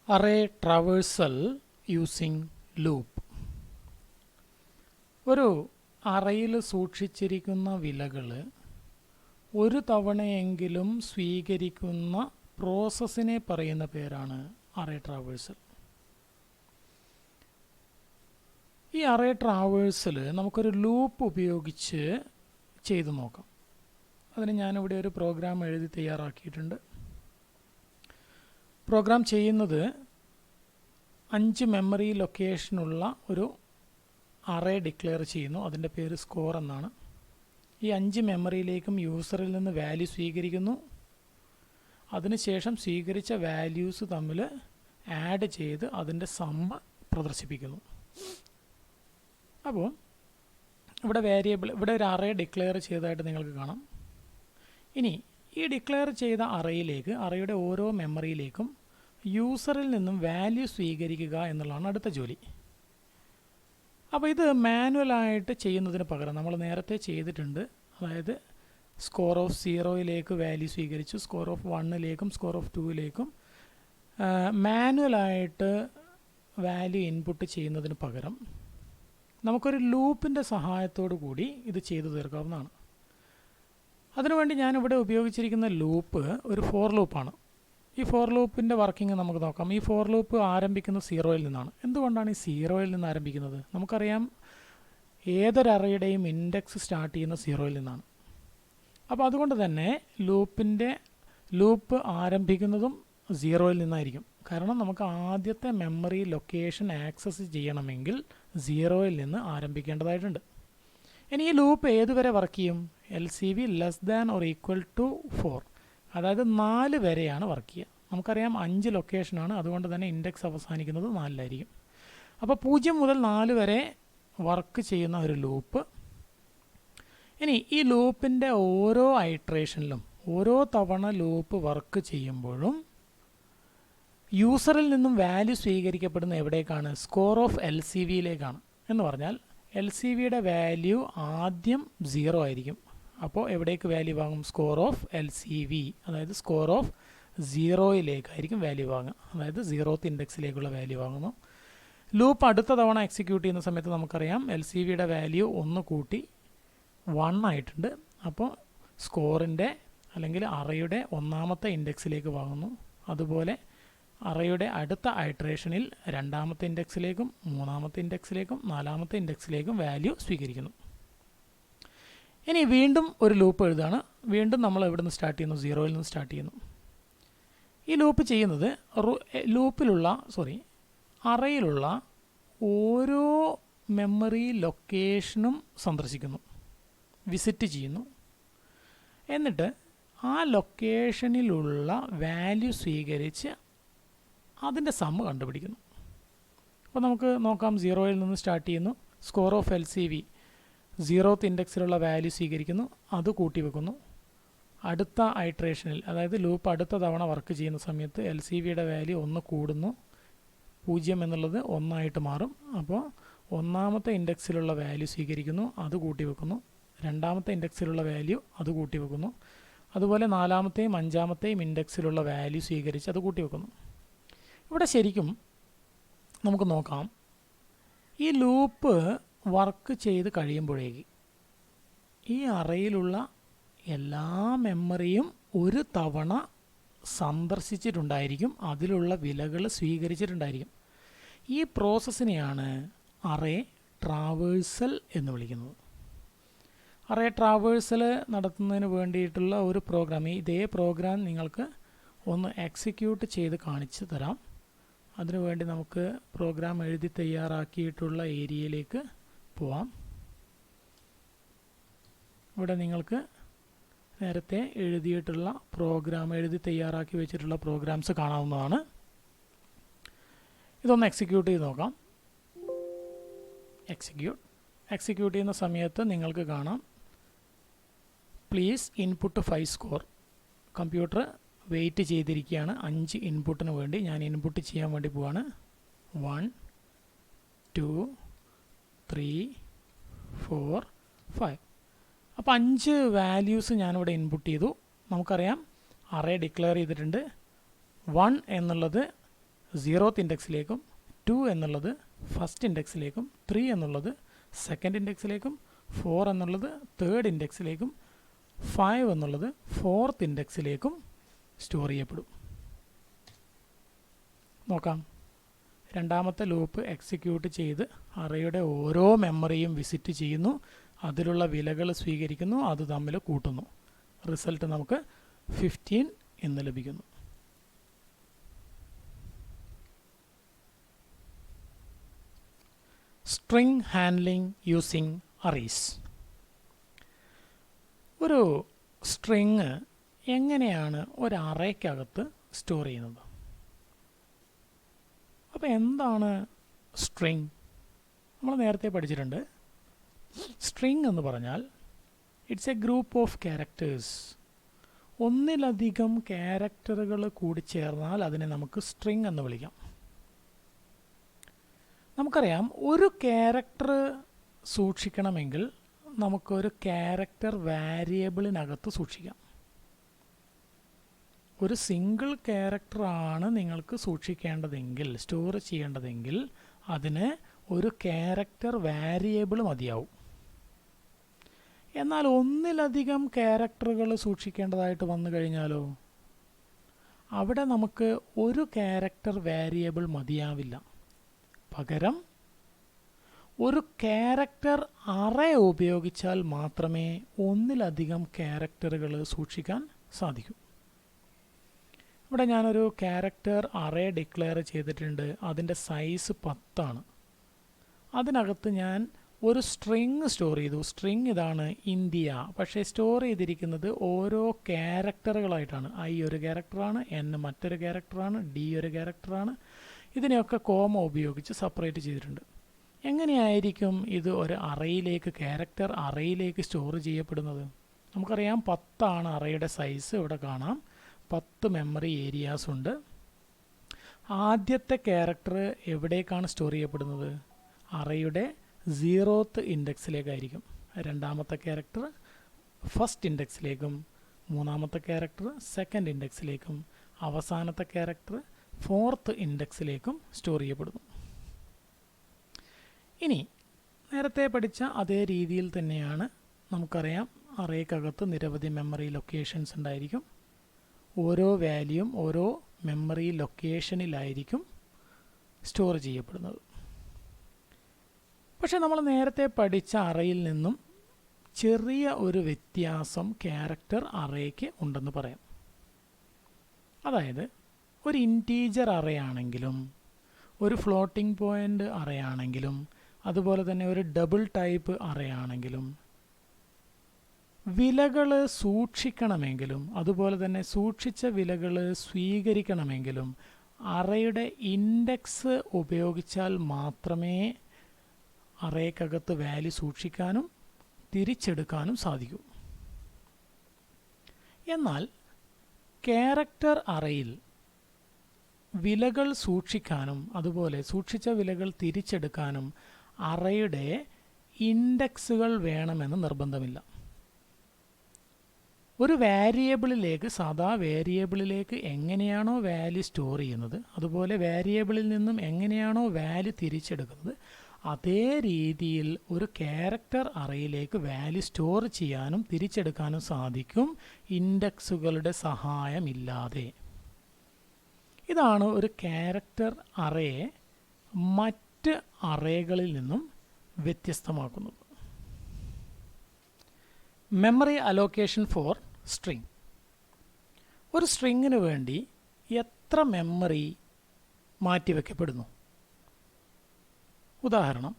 Array traversal using loop. ഒരു അറയിൽ സൂക്ഷിച്ചിരിക്കുന്ന വിലകൾ ഒരു തവണയെങ്കിലും സ്വീകരിക്കുന്ന പ്രോസസ്സിനെ പറയുന്ന പേരാണ് അറേ ട്രാവേഴ്സൽ. ഈ അറേ ട്രാവേഴ്സൽ നമുക്കൊരു ലൂപ്പ് ഉപയോഗിച്ച് ചെയ്തു നോക്കാം. അതിന് ഞാനിവിടെ ഒരു പ്രോഗ്രാം എഴുതി തയ്യാറാക്കിയിട്ടുണ്ട്. പ്രോഗ്രാം ചെയ്യുന്നത് 5 മെമ്മറി ലൊക്കേഷനുള്ള ഒരു അറേ ഡിക്ലെയർ ചെയ്യുന്നു. അതിൻ്റെ പേര് സ്കോർ എന്നാണ്. ഈ 5 മെമ്മറിയിലേക്കും യൂസറിൽ നിന്ന് വാല്യൂ സ്വീകരിക്കുന്നു. അതിനുശേഷം സ്വീകരിച്ച വാല്യൂസ് തമ്മിൽ ആഡ് ചെയ്ത് അതിൻ്റെ സമ്മ പ്രദർശിപ്പിക്കുന്നു. അപ്പോൾ ഇവിടെ ഇവിടെ ഒരു അറേ ഡിക്ലെയർ ചെയ്തതായിട്ട് നിങ്ങൾക്ക് കാണാം. ഇനി ഈ ഡിക്ലെയർ ചെയ്ത അറേയിലേക്ക്, അറേയുടെ ഓരോ മെമ്മറിയിലേക്കും യൂസറിൽ നിന്നും വാല്യൂ സ്വീകരിക്കുക എന്നുള്ളതാണ് അടുത്ത ജോലി. അപ്പോൾ ഇത് മാനുവലായിട്ട് ചെയ്യുന്നതിന് പകരം നമ്മൾ നേരത്തെ ചെയ്തിട്ടുണ്ട്. അതായത് സ്കോർ ഓഫ് 0യിലേക്ക് വാല്യൂ സ്വീകരിച്ചു, സ്കോർ ഓഫ് 1ലേക്കും സ്കോർ ഓഫ് 2ലേക്കും മാനുവലായിട്ട് വാല്യൂ ഇൻപുട്ട് ചെയ്യുന്നതിന് പകരം നമുക്കൊരു ലൂപ്പിൻ്റെ സഹായത്തോടു കൂടി ഇത് ചെയ്തു തീർക്കാവുന്നതാണ്. അതിനുവേണ്ടി ഞാനിവിടെ ഉപയോഗിച്ചിരിക്കുന്ന ലൂപ്പ് ഒരു ഫോർ ലൂപ്പാണ്. ഈ ഫോർ ലൂപ്പിൻ്റെ വർക്കിംഗ് നമുക്ക് നോക്കാം. ഈ ഫോർ ലൂപ്പ് ആരംഭിക്കുന്നത് 0യിൽ നിന്നാണ്. എന്തുകൊണ്ടാണ് ഈ 0യിൽ നിന്ന് ആരംഭിക്കുന്നത്? നമുക്കറിയാം ഏതൊരു അറേയുടെയും ഇൻഡെക്സ് സ്റ്റാർട്ട് ചെയ്യുന്ന 0യിൽ നിന്നാണ്. അപ്പോൾ അതുകൊണ്ട് തന്നെ ലൂപ്പ് ആരംഭിക്കുന്നതും 0യിൽ നിന്നായിരിക്കും. കാരണം നമുക്ക് ആദ്യത്തെ മെമ്മറി ലൊക്കേഷൻ ആക്സസ് ചെയ്യണമെങ്കിൽ 0യിൽ നിന്ന് ആരംഭിക്കേണ്ടതായിട്ടുണ്ട്. ഇനി ഈ ലൂപ്പ് ഏതുവരെ വർക്ക് ചെയ്യും? LCV <= 4, അതായത് 4 വരെയാണ് വർക്ക് ചെയ്യുക. നമുക്കറിയാം 5 ലൊക്കേഷനാണ്, അതുകൊണ്ട് തന്നെ ഇൻഡെക്സ് അവസാനിക്കുന്നത് 4ലായിരിക്കും. അപ്പോൾ 0 മുതൽ 4 വരെ വർക്ക് ചെയ്യുന്ന ഒരു ലൂപ്പ്. ഇനി ഈ ലൂപ്പിൻ്റെ ഓരോ ഐട്രേഷനിലും, ഓരോ തവണ ലൂപ്പ് വർക്ക് ചെയ്യുമ്പോഴും യൂസറിൽ നിന്നും വാല്യൂ സ്വീകരിക്കപ്പെടുന്ന എവിടേക്കാണ്? സ്കോർ ഓഫ് LCVയിലേക്കാണ്. എന്ന് പറഞ്ഞാൽ LCVയുടെ വാല്യൂ ആദ്യം 0 ആയിരിക്കും. അപ്പോൾ എവിടേക്ക് വാല്യൂ വാങ്ങും? സ്കോർ ഓഫ് LCV, അതായത് സ്കോർ ഓഫ് 0യിലേക്കായിരിക്കും വാല്യൂ വാങ്ങുക. അതായത് 0th ഇൻഡെക്സിലേക്കുള്ള വാല്യൂ വാങ്ങുന്നു. ലൂപ്പ് അടുത്ത തവണ എക്സിക്യൂട്ട് ചെയ്യുന്ന സമയത്ത് നമുക്കറിയാം LCVയുടെ വാല്യൂ 1 കൂട്ടി 1 ആയിട്ടുണ്ട്. അപ്പോൾ സ്കോറിൻ്റെ അല്ലെങ്കിൽ അറേയുടെ 1ാമത്തെ ഇൻഡെക്സിലേക്ക് വാങ്ങുന്നു. അതുപോലെ അറേയുടെ അടുത്ത ഐട്രേഷനിൽ 2ാമത്തെ ഇൻഡെക്സിലേക്കും 3ാമത്തെ ഇൻഡെക്സിലേക്കും 4ാമത്തെ ഇൻഡെക്സിലേക്കും വാല്യൂ സ്വീകരിക്കുന്നു. ഇനി വീണ്ടും ഒരു ലൂപ്പ് എഴുതുകയാണ്. വീണ്ടും നമ്മൾ എവിടെ നിന്ന് സ്റ്റാർട്ട് ചെയ്യുന്നു? 0യിൽ നിന്ന് സ്റ്റാർട്ട് ചെയ്യുന്നു. ഈ ലൂപ്പ് ചെയ്യുന്നത് അറേയിലുള്ള ഓരോ മെമ്മറി ലൊക്കേഷനും സന്ദർശിക്കുന്നു, വിസിറ്റ് ചെയ്യുന്നു. എന്നിട്ട് ആ ലൊക്കേഷനിലുള്ള വാല്യൂ സ്വീകരിച്ച് അതിൻ്റെ സമ്മ് കണ്ടുപിടിക്കുന്നു. അപ്പോൾ നമുക്ക് നോക്കാം. 0യിൽ നിന്ന് സ്റ്റാർട്ട് ചെയ്യുന്നു. സ്കോർ ഓഫ് LCV 0th ഇൻഡെക്സിലുള്ള വാല്യൂ സ്വീകരിക്കുന്നു, അത് കൂട്ടി വെക്കുന്നു. അടുത്ത ഐട്രേഷനിൽ, അതായത് ലൂപ്പ് അടുത്ത തവണ വർക്ക് ചെയ്യുന്ന സമയത്ത് LCVയുടെ വാല്യൂ 1 കൂടുന്നു. 0 എന്നുള്ളത് 1 ആയിട്ട് മാറും. അപ്പോൾ 1ാമത്തെ ഇൻഡെക്സിലുള്ള വാല്യൂ സ്വീകരിക്കുന്നു, അത് കൂട്ടി വെക്കുന്നു. 2ാമത്തെ ഇൻഡെക്സിലുള്ള വാല്യൂ അത് കൂട്ടി വെക്കുന്നു. അതുപോലെ 4ാമത്തെയും 5ാമത്തെയും ഇൻഡെക്സിലുള്ള വാല്യൂ സ്വീകരിച്ച് അത് കൂട്ടി വെക്കുന്നു. ഇവിടെ ശരിക്കും നമുക്ക് നോക്കാം, ഈ ലൂപ്പ് വർക്ക് ചെയ്ത് കഴിയുമ്പോഴേക്ക് ഈ അറേയിലുള്ള എല്ലാ മെമ്മറിയും ഒരു തവണ സന്ദർശിച്ചിട്ടുണ്ടായിരിക്കും, അതിലുള്ള വിലകൾ സ്വീകരിച്ചിട്ടുണ്ടായിരിക്കും. ഈ പ്രോസസ്സിനെയാണ് അറേ ട്രാവേഴ്സൽ എന്ന് വിളിക്കുന്നത്. അറേ ട്രാവേഴ്സൽ നടത്തുന്നതിന് വേണ്ടിയിട്ടുള്ള ഒരു പ്രോഗ്രാം, ഇതേ പ്രോഗ്രാം നിങ്ങൾക്ക് ഒന്ന് എക്സിക്യൂട്ട് ചെയ്ത് കാണിച്ചു തരാം. അതിനുവേണ്ടി നമുക്ക് പ്രോഗ്രാം എഴുതി തയ്യാറാക്കിയിട്ടുള്ള ഏരിയയിലേക്ക് പോവാം. ഇവിടെ നിങ്ങൾക്ക് നേരത്തെ എഴുതിയിട്ടുള്ള പ്രോഗ്രാം, എഴുതി തയ്യാറാക്കി വെച്ചിട്ടുള്ള പ്രോഗ്രാംസ് കാണാവുന്നതാണ്. ഇതൊന്ന് എക്സിക്യൂട്ട് ചെയ്ത് നോക്കാം. എക്സിക്യൂട്ട് ചെയ്യുന്ന സമയത്ത് നിങ്ങൾക്ക് കാണാം please input 5 score. Computer wait ചെയ്തിരിക്കുകയാണ് 5 ഇൻപുട്ടിന് വേണ്ടി. ഞാൻ ഇൻപുട്ട് ചെയ്യാൻ വേണ്ടി പോവാണ്. 1 2 3 4 5. അപ്പോൾ 5 വാല്യൂസ് ഞാനിവിടെ ഇൻപുട്ട് ചെയ്തു. നമുക്കറിയാം അറേ ഡിക്ലെയർ ചെയ്തിട്ടുണ്ട്. 1 എന്നുള്ളത് 0th ഇൻഡെക്സിലേക്കും, 2 എന്നുള്ളത് ഫസ്റ്റ് ഇൻഡെക്സിലേക്കും, 3 എന്നുള്ളത് സെക്കൻഡ് ഇൻഡെക്സിലേക്കും, 4 എന്നുള്ളത് തേർഡ് ഇൻഡെക്സിലേക്കും, 5 എന്നുള്ളത് 4th ഇൻഡെക്സിലേക്കും സ്റ്റോർ ചെയ്യപ്പെടും. നോക്കാം. രണ്ടാമത്തെ ലൂപ്പ് എക്സിക്യൂട്ട് ചെയ്ത് അറേയുടെ ഓരോ മെമ്മറിയും വിസിറ്റ് ചെയ്യുന്നു, അതിലുള്ള വിലകൾ സ്വീകരിക്കുന്നു, അത് തമ്മിൽ കൂട്ടുന്നു. റിസൾട്ട് നമുക്ക് 15 എന്ന് ലഭിക്കുന്നു. String handling using arrays. ഒരു സ്ട്രിങ് എങ്ങനെയാണ് ഒരു അറേക്കകത്ത് സ്റ്റോർ ചെയ്യുന്നത്? അപ്പോൾ എന്താണ് സ്ട്രിംഗ്? നമ്മൾ നേരത്തെ പഠിച്ചിട്ടുണ്ട്. സ്ട്രിംഗ് എന്ന് പറഞ്ഞാൽ it's A group of characters. ഒന്നിലധികം ക്യാരക്ടറുകൾ കൂടി ചേർന്നാൽ അതിനെ നമുക്ക് സ്ട്രിംഗ് എന്ന് വിളിക്കാം. നമുക്കറിയാം ഒരു ക്യാരക്ടർ സൂക്ഷിക്കണമെങ്കിൽ നമുക്കൊരു ക്യാരക്ടർ വാരിയബിളിനകത്ത് സൂക്ഷിക്കാം. ഒരു സിംഗിൾ ക്യാരക്ടറാണ് നിങ്ങൾക്ക് സൂക്ഷിക്കേണ്ടതെങ്കിൽ, സ്റ്റോർ ചെയ്യേണ്ടതെങ്കിൽ അതിന് ഒരു ക്യാരക്ടർ വാരിയബിൾ മതിയാവും. എന്നാൽ ഒന്നിലധികം ക്യാരക്ടറുകൾ സൂക്ഷിക്കേണ്ടതായിട്ട് വന്നു കഴിഞ്ഞാലോ അവിടെ നമുക്ക് ഒരു ക്യാരക്ടർ വാരിയബിൾ മതിയാവില്ല. പകരം ഒരു ക്യാരക്ടർ അറേ ഉപയോഗിച്ചാൽ മാത്രമേ ഒന്നിലധികം ക്യാരക്ടറുകൾ സൂക്ഷിക്കാൻ സാധിക്കൂ. ഇവിടെ ഞാനൊരു ക്യാരക്ടർ അറേ ഡിക്ലെയർ ചെയ്തിട്ടുണ്ട്. അതിൻ്റെ സൈസ് 10 ആണ്. അതിനകത്ത് ഞാൻ ഒരു സ്ട്രിങ് സ്റ്റോർ ചെയ്തു. സ്ട്രിങ് ഇതാണ് ഇന്ത്യ. പക്ഷേ സ്റ്റോർ ചെയ്തിരിക്കുന്നത് ഓരോ ക്യാരക്ടറുകളായിട്ടാണ്. ഐ ഒരു ക്യാരക്ടറാണ്, എൻ മറ്റൊരു ക്യാരക്ടറാണ്, ഡി ഒരു ക്യാരക്ടറാണ്. ഇതിനെയൊക്കെ കോമ ഉപയോഗിച്ച് സെപ്പറേറ്റ് ചെയ്തിട്ടുണ്ട്. എങ്ങനെയായിരിക്കും ഇത് ഒരു അറേയിലേക്ക്, ക്യാരക്ടർ അറേയിലേക്ക് സ്റ്റോർ ചെയ്യപ്പെടുന്നത്? നമുക്കറിയാം 10 ആണ് അറേയുടെ സൈസ്. ഇവിടെ കാണാം 10 മെമ്മറി ഏരിയാസ് ഉണ്ട്. ആദ്യത്തെ ക്യാരക്ടർ എവിടേക്കാണ് സ്റ്റോർ ചെയ്യപ്പെടുന്നത്? അറേയുടെ 0th ഇൻഡെക്സിലേക്കായിരിക്കും. രണ്ടാമത്തെ ക്യാരക്ടർ ഫസ്റ്റ് ഇൻഡെക്സിലേക്കും, മൂന്നാമത്തെ ക്യാരക്ടർ സെക്കൻഡ് ഇൻഡെക്സിലേക്കും, അവസാനത്തെ ക്യാരക്ടർ 4th ഇൻഡെക്സിലേക്കും സ്റ്റോർ ചെയ്യപ്പെടുന്നു. ഇനി നേരത്തെ പഠിച്ച അതേ രീതിയിൽ തന്നെയാണ്. നമുക്കറിയാം അറേക്കകത്ത് നിരവധി മെമ്മറി ലൊക്കേഷൻസ് ഉണ്ടായിരിക്കും. ഓരോ വാല്യൂയും ഓരോ മെമ്മറി ലൊക്കേഷനിലായിരിക്കും സ്റ്റോർ ചെയ്യപ്പെടുന്നത്. പക്ഷെ നമ്മൾ നേരത്തെ പഠിച്ച അറേയിൽ നിന്നും ചെറിയ ഒരു വ്യത്യാസം ക്യാരക്ടർ അറേക്ക് ഉണ്ടെന്ന് പറയാം. അതായത് ഒരു ഇൻറ്റീജർ അറേ ആണെങ്കിലും, ഒരു ഫ്ലോട്ടിംഗ് പോയിൻ്റ് അറേ ആണെങ്കിലും, അതുപോലെ തന്നെ ഒരു ഡബിൾ ടൈപ്പ് അറേ ആണെങ്കിലും, വിലകൾ സൂക്ഷിക്കണമെങ്കിലും അതുപോലെ തന്നെ സൂക്ഷിച്ച വിലകൾ സ്വീകരിക്കണമെങ്കിലും അറേയുടെ ഇൻഡെക്സ് ഉപയോഗിച്ചാൽ മാത്രമേ അറേക്കകത്ത് വാല്യൂ സൂക്ഷിക്കാനും തിരിച്ചെടുക്കാനും സാധിക്കൂ. എന്നാൽ ക്യാരക്ടർ അറേയിൽ വിലകൾ സൂക്ഷിക്കാനും അതുപോലെ സൂക്ഷിച്ച വിലകൾ തിരിച്ചെടുക്കാനും അറേയുടെ ഇൻഡെക്സുകൾ വേണമെന്ന് നിർബന്ധമില്ല. ഒരു വേരിയബിളിലേക്ക്, സാധാ വേരിയബിളിലേക്ക് എങ്ങനെയാണോ വാല്യൂ സ്റ്റോർ ചെയ്യുന്നത്, അതുപോലെ വേരിയബിളിൽ നിന്നും എങ്ങനെയാണോ വാല്യൂ തിരിച്ചെടുക്കുന്നത്, അതേ രീതിയിൽ ഒരു ക്യാരക്ടർ അറേയിലേക്ക് വാല്യൂ സ്റ്റോർ ചെയ്യാനും തിരിച്ചെടുക്കാനും സാധിക്കും ഇൻഡെക്സുകളുടെ സഹായമില്ലാതെ. ഇതാണ് ഒരു ക്യാരക്ടർ അറേയെ മറ്റ് അറേകളിൽ നിന്നും വ്യത്യസ്തമാക്കുന്നത്. Memory allocation for string. ഒരു സ്ട്രിങ്ങിന് വേണ്ടി എത്ര മെമ്മറി മാറ്റിവെക്കപ്പെടുന്നു? ഉദാഹരണം,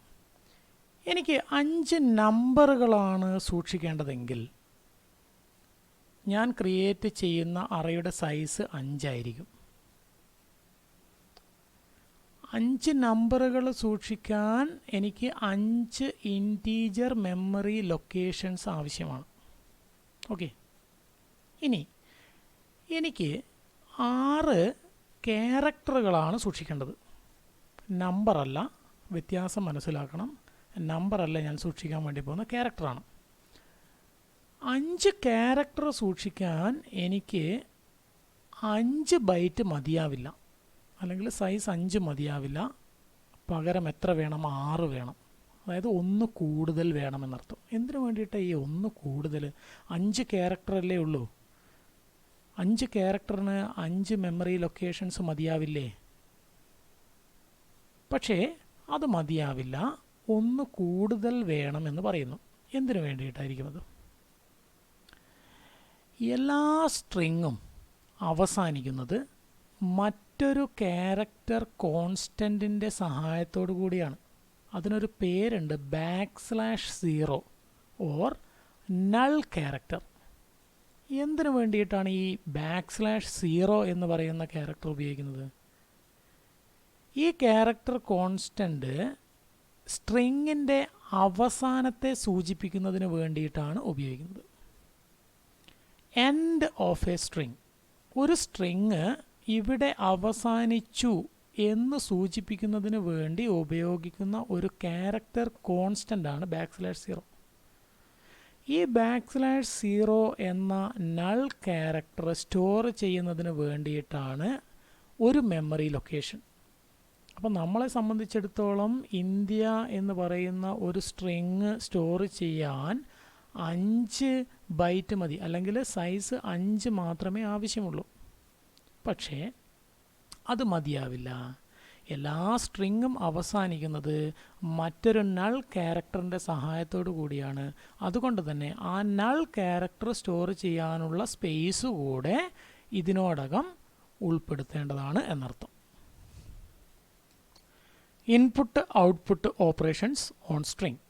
എനിക്ക് 5 നമ്പറുകളാണ് സൂക്ഷിക്കേണ്ടതെങ്കിൽ ഞാൻ ക്രിയേറ്റ് ചെയ്യുന്ന അറേയുടെ സൈസ് 5 ആയിരിക്കും. 5 നമ്പറുകൾ സൂക്ഷിക്കാൻ എനിക്ക് 5 ഇൻറ്റീജർ മെമ്മറി ലൊക്കേഷൻസ് ആവശ്യമാണ്. ഓക്കെ, ഇനി എനിക്ക് 6 ക്യാരക്ടറുകളാണ് സൂക്ഷിക്കേണ്ടത്. നമ്പറല്ല, വ്യത്യാസം മനസ്സിലാക്കണം. നമ്പറല്ല ഞാൻ സൂക്ഷിക്കാൻ വേണ്ടി പോകുന്ന ക്യാരക്ടറാണ്. 5 ക്യാരക്ടർ സൂക്ഷിക്കാൻ എനിക്ക് 5 ബൈറ്റ് മതിയാവില്ല, അല്ലെങ്കിൽ സൈസ് 5 മതിയാവില്ല. പകരം എത്ര വേണം? 6 വേണം. അതായത് 1 കൂടുതൽ വേണമെന്നർത്ഥം. എന്തിനു വേണ്ടിയിട്ടാണ് ഈ 1 കൂടുതൽ? 5 ക്യാരക്ടറല്ലേ ഉള്ളൂ. 5 ക്യാരക്ടറിന് 5 മെമ്മറി ലൊക്കേഷൻസ് മതിയാവില്ലേ? പക്ഷേ അത് മതിയാവില്ല, 1 കൂടുതൽ വേണമെന്ന് പറയുന്നു. എന്തിനു വേണ്ടിയിട്ടായിരിക്കും അത്? എല്ലാ സ്ട്രിങ്ങും അവസാനിക്കുന്നത് മറ്റൊരു ക്യാരക്ടർ കോൺസ്റ്റൻറ്റിൻ്റെ സഹായത്തോടു കൂടിയാണ്. അതിനൊരു പേരുണ്ട്, \0 ഓർ നൾ ക്യാരക്ടർ. എന്തിനു വേണ്ടിയിട്ടാണ് ഈ \0 എന്ന് പറയുന്ന ക്യാരക്ടർ ഉപയോഗിക്കുന്നത്? ഈ ക്യാരക്ടർ കോൺസ്റ്റൻ്റ് സ്ട്രിങ്ങിൻ്റെ അവസാനത്തെ സൂചിപ്പിക്കുന്നതിന് വേണ്ടിയിട്ടാണ് ഉപയോഗിക്കുന്നത്. എൻഡ് ഓഫ് എ സ്ട്രിങ്, ഒരു സ്ട്രിങ് ഇവിടെ അവസാനിച്ചു എന്ന് സൂചിപ്പിക്കുന്നതിന് വേണ്ടി ഉപയോഗിക്കുന്ന ഒരു ക്യാരക്ടർ കോൺസ്റ്റൻ്റ് ആണ് \0. ഈ \0 എന്ന നൾ ക്യാരക്ടർ സ്റ്റോർ ചെയ്യുന്നതിന് വേണ്ടിയിട്ടാണ് ഒരു മെമ്മറി ലൊക്കേഷൻ. അപ്പോൾ നമ്മളെ സംബന്ധിച്ചിടത്തോളം ഇന്ത്യ എന്ന് പറയുന്ന ഒരു സ്ട്രിങ് സ്റ്റോർ ചെയ്യാൻ 5 ബൈറ്റ് മതി, അല്ലെങ്കിൽ സൈസ് 5 മാത്രമേ ആവശ്യമുള്ളൂ. പക്ഷേ അത് മതിയാവില്ല. എല്ലാ സ്ട്രിങ്ങും അവസാനിക്കുന്നത് മറ്റൊരു നൾ ക്യാരക്ടറിൻ്റെ സഹായത്തോടു കൂടിയാണ്. അതുകൊണ്ട് തന്നെ ആ നൾ ക്യാരക്ടർ സ്റ്റോർ ചെയ്യാനുള്ള സ്പേസ് കൂടെ ഇതിനോടകം ഉൾപ്പെടുത്തേണ്ടതാണ് എന്നർത്ഥം. Input output operations on string.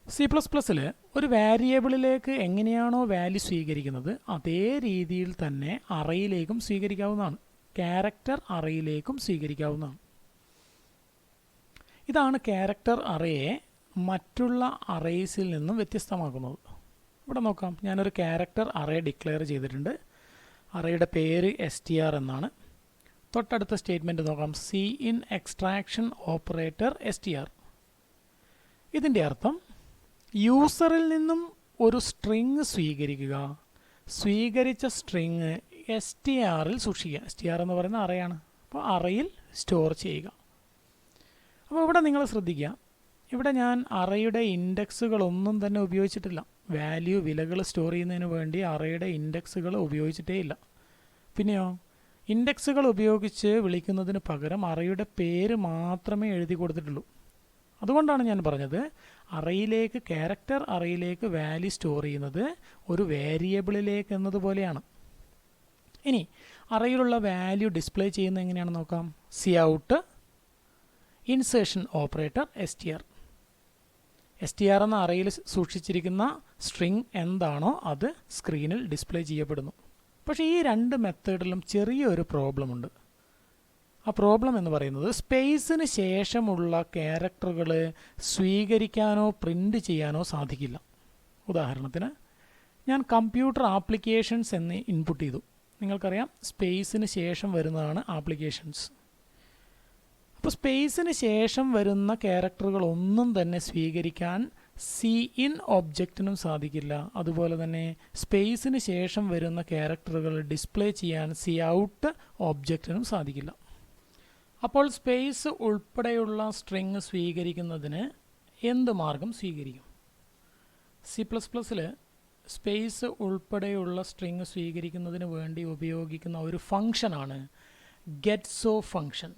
C++ൽ ഒരു വേരിയബിളിലേക്ക് എങ്ങനെയാണോ വാല്യൂ സ്വീകരിക്കുന്നത് അതേ രീതിയിൽ തന്നെ അറേയിലേക്കും സ്വീകരിക്കാവുന്നതാണ്. ക്യാരക്ടർ അറേയിലേക്കും സ്വീകരിക്കാവുന്നതാണ്. ഇതാണ് ക്യാരക്ടർ അറേയെ മറ്റുള്ള അറേയ്സിൽ നിന്നും വ്യത്യസ്തമാക്കുന്നത്. ഇവിടെ നോക്കാം, ഞാനൊരു ക്യാരക്ടർ അറേ ഡിക്ലെയർ ചെയ്തിട്ടുണ്ട്. അറേയുടെ പേര് str എന്നാണ്. തൊട്ടടുത്ത സ്റ്റേറ്റ്മെൻറ്റ് നോക്കാം, cin എക്സ്ട്രാക്ഷൻ ഓപ്പറേറ്റർ str. ഇതിൻ്റെ അർത്ഥം യൂസറിൽ നിന്നും ഒരു സ്ട്രിങ് സ്വീകരിക്കുക, സ്വീകരിച്ച സ്ട്രിങ് str-ൽ സൂക്ഷിക്കുക. str എന്ന് പറയുന്ന അറേയാണ്, അപ്പോൾ അറേയിൽ സ്റ്റോർ ചെയ്യുക. അപ്പോൾ ഇവിടെ നിങ്ങൾ ശ്രദ്ധിക്കുക, ഇവിടെ ഞാൻ അറേയുടെ ഇൻഡെക്സുകളൊന്നും തന്നെ ഉപയോഗിച്ചിട്ടില്ല. വാല്യൂ, വിലകൾ സ്റ്റോർ ചെയ്യുന്നതിന് വേണ്ടി അറേയുടെ ഇൻഡെക്സുകൾ ഉപയോഗിച്ചിട്ടേ ഇല്ല. പിന്നെയോ ഇൻഡെക്സുകൾ ഉപയോഗിച്ച് വിളിക്കുന്നതിന് പകരം അറേയുടെ പേര് മാത്രമേ എഴുതി കൊടുത്തിട്ടുള്ളൂ. അതുകൊണ്ടാണ് ഞാൻ പറഞ്ഞത് അറേയിലേക്ക്, ക്യാരക്ടർ അറേയിലേക്ക് വാല്യൂ സ്റ്റോർ ചെയ്യുന്നത് ഒരു വേരിയബിളിലേക്ക് എന്നതുപോലെയാണ്. ഇനി അറേയിലുള്ള വാല്യൂ ഡിസ്പ്ലേ ചെയ്യുന്നത് എങ്ങനെയാണെന്ന് നോക്കാം. cout insertion operator str. str എന്ന അറേയിൽ സൂക്ഷിച്ചിരിക്കുന്ന സ്ട്രിംഗ് എന്താണോ അത് സ്ക്രീനിൽ ഡിസ്പ്ലേ ചെയ്യപ്പെടുന്നു. പക്ഷേ ഈ 2 മെത്തേഡിലും ചെറിയൊരു പ്രോബ്ലം ഉണ്ട്. ആ പ്രോബ്ലം എന്ന് പറയുന്നത് സ്പേസിന് ശേഷമുള്ള ക്യാരക്ടറുകൾ സ്വീകരിക്കാനോ പ്രിൻ്റ് ചെയ്യാനോ സാധിക്കില്ല. ഉദാഹരണത്തിന് ഞാൻ കമ്പ്യൂട്ടർ ആപ്ലിക്കേഷൻസ് എന്ന് ഇൻപുട്ട് ചെയ്തു. നിങ്ങൾക്കറിയാം സ്പേസിന് ശേഷം വരുന്നതാണ് ആപ്ലിക്കേഷൻസ്. അപ്പോൾ സ്പേസിന് ശേഷം വരുന്ന ക്യാരക്ടറുകൾ ഒന്നും തന്നെ സ്വീകരിക്കാൻ cin ഒബ്ജക്റ്റിനും സാധിക്കില്ല. അതുപോലെ തന്നെ സ്പേസിന് ശേഷം വരുന്ന ക്യാരക്ടറുകൾ ഡിസ്പ്ലേ ചെയ്യാൻ cout ഒബ്ജക്റ്റിനും സാധിക്കില്ല. അപ്പോൾ സ്പേസ് ഉൾപ്പെടെയുള്ള സ്ട്രിംഗ് സ്വീകരിക്കുന്നതിന് എന്ത് മാർഗം സ്വീകരിക്കും? C++ൽ സ്പേസ് ഉൾപ്പെടെയുള്ള സ്ട്രിംഗ് സ്വീകരിക്കുന്നതിന് വേണ്ടി ഉപയോഗിക്കുന്ന ഒരു ഫംഗ്ഷനാണ് getSo ഫംഗ്ഷൻ.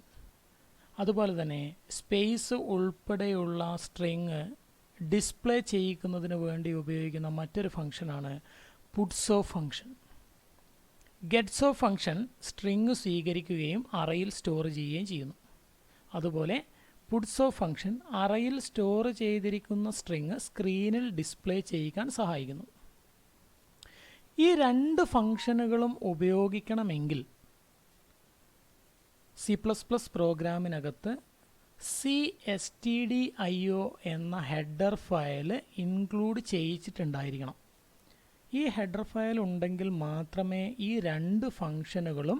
അതുപോലെ തന്നെ സ്പേസ് ഉൾപ്പെടെയുള്ള സ്ട്രിംഗ് ഡിസ്പ്ലേ ചെയ്യിക്കുന്നതിന് വേണ്ടി ഉപയോഗിക്കുന്ന മറ്റൊരു ഫംഗ്ഷനാണ് പുട്സോ ഫംഗ്ഷൻ. ഗെറ്റ്സോ ഫംഗ്ഷൻ സ്ട്രിങ് സ്വീകരിക്കുകയും അറയിൽ സ്റ്റോർ ചെയ്യുകയും ചെയ്യുന്നു. അതുപോലെ പുട്സോ ഫംഗ്ഷൻ അറയിൽ സ്റ്റോർ ചെയ്തിരിക്കുന്ന സ്ട്രിങ് സ്ക്രീനിൽ ഡിസ്പ്ലേ ചെയ്യിക്കാൻ സഹായിക്കുന്നു. ഈ രണ്ട് ഫംഗ്ഷനുകളും ഉപയോഗിക്കണമെങ്കിൽ C++ പ്രോഗ്രാമിനകത്ത് cstdio എന്ന ഹെഡർ ഫയൽ ഇൻക്ലൂഡ് ചെയ്യിച്ചിട്ടുണ്ടായിരിക്കണം. ഈ ഹെഡർ ഫയൽ ഉണ്ടെങ്കിൽ മാത്രമേ ഈ രണ്ട് ഫംഗ്ഷനുകളും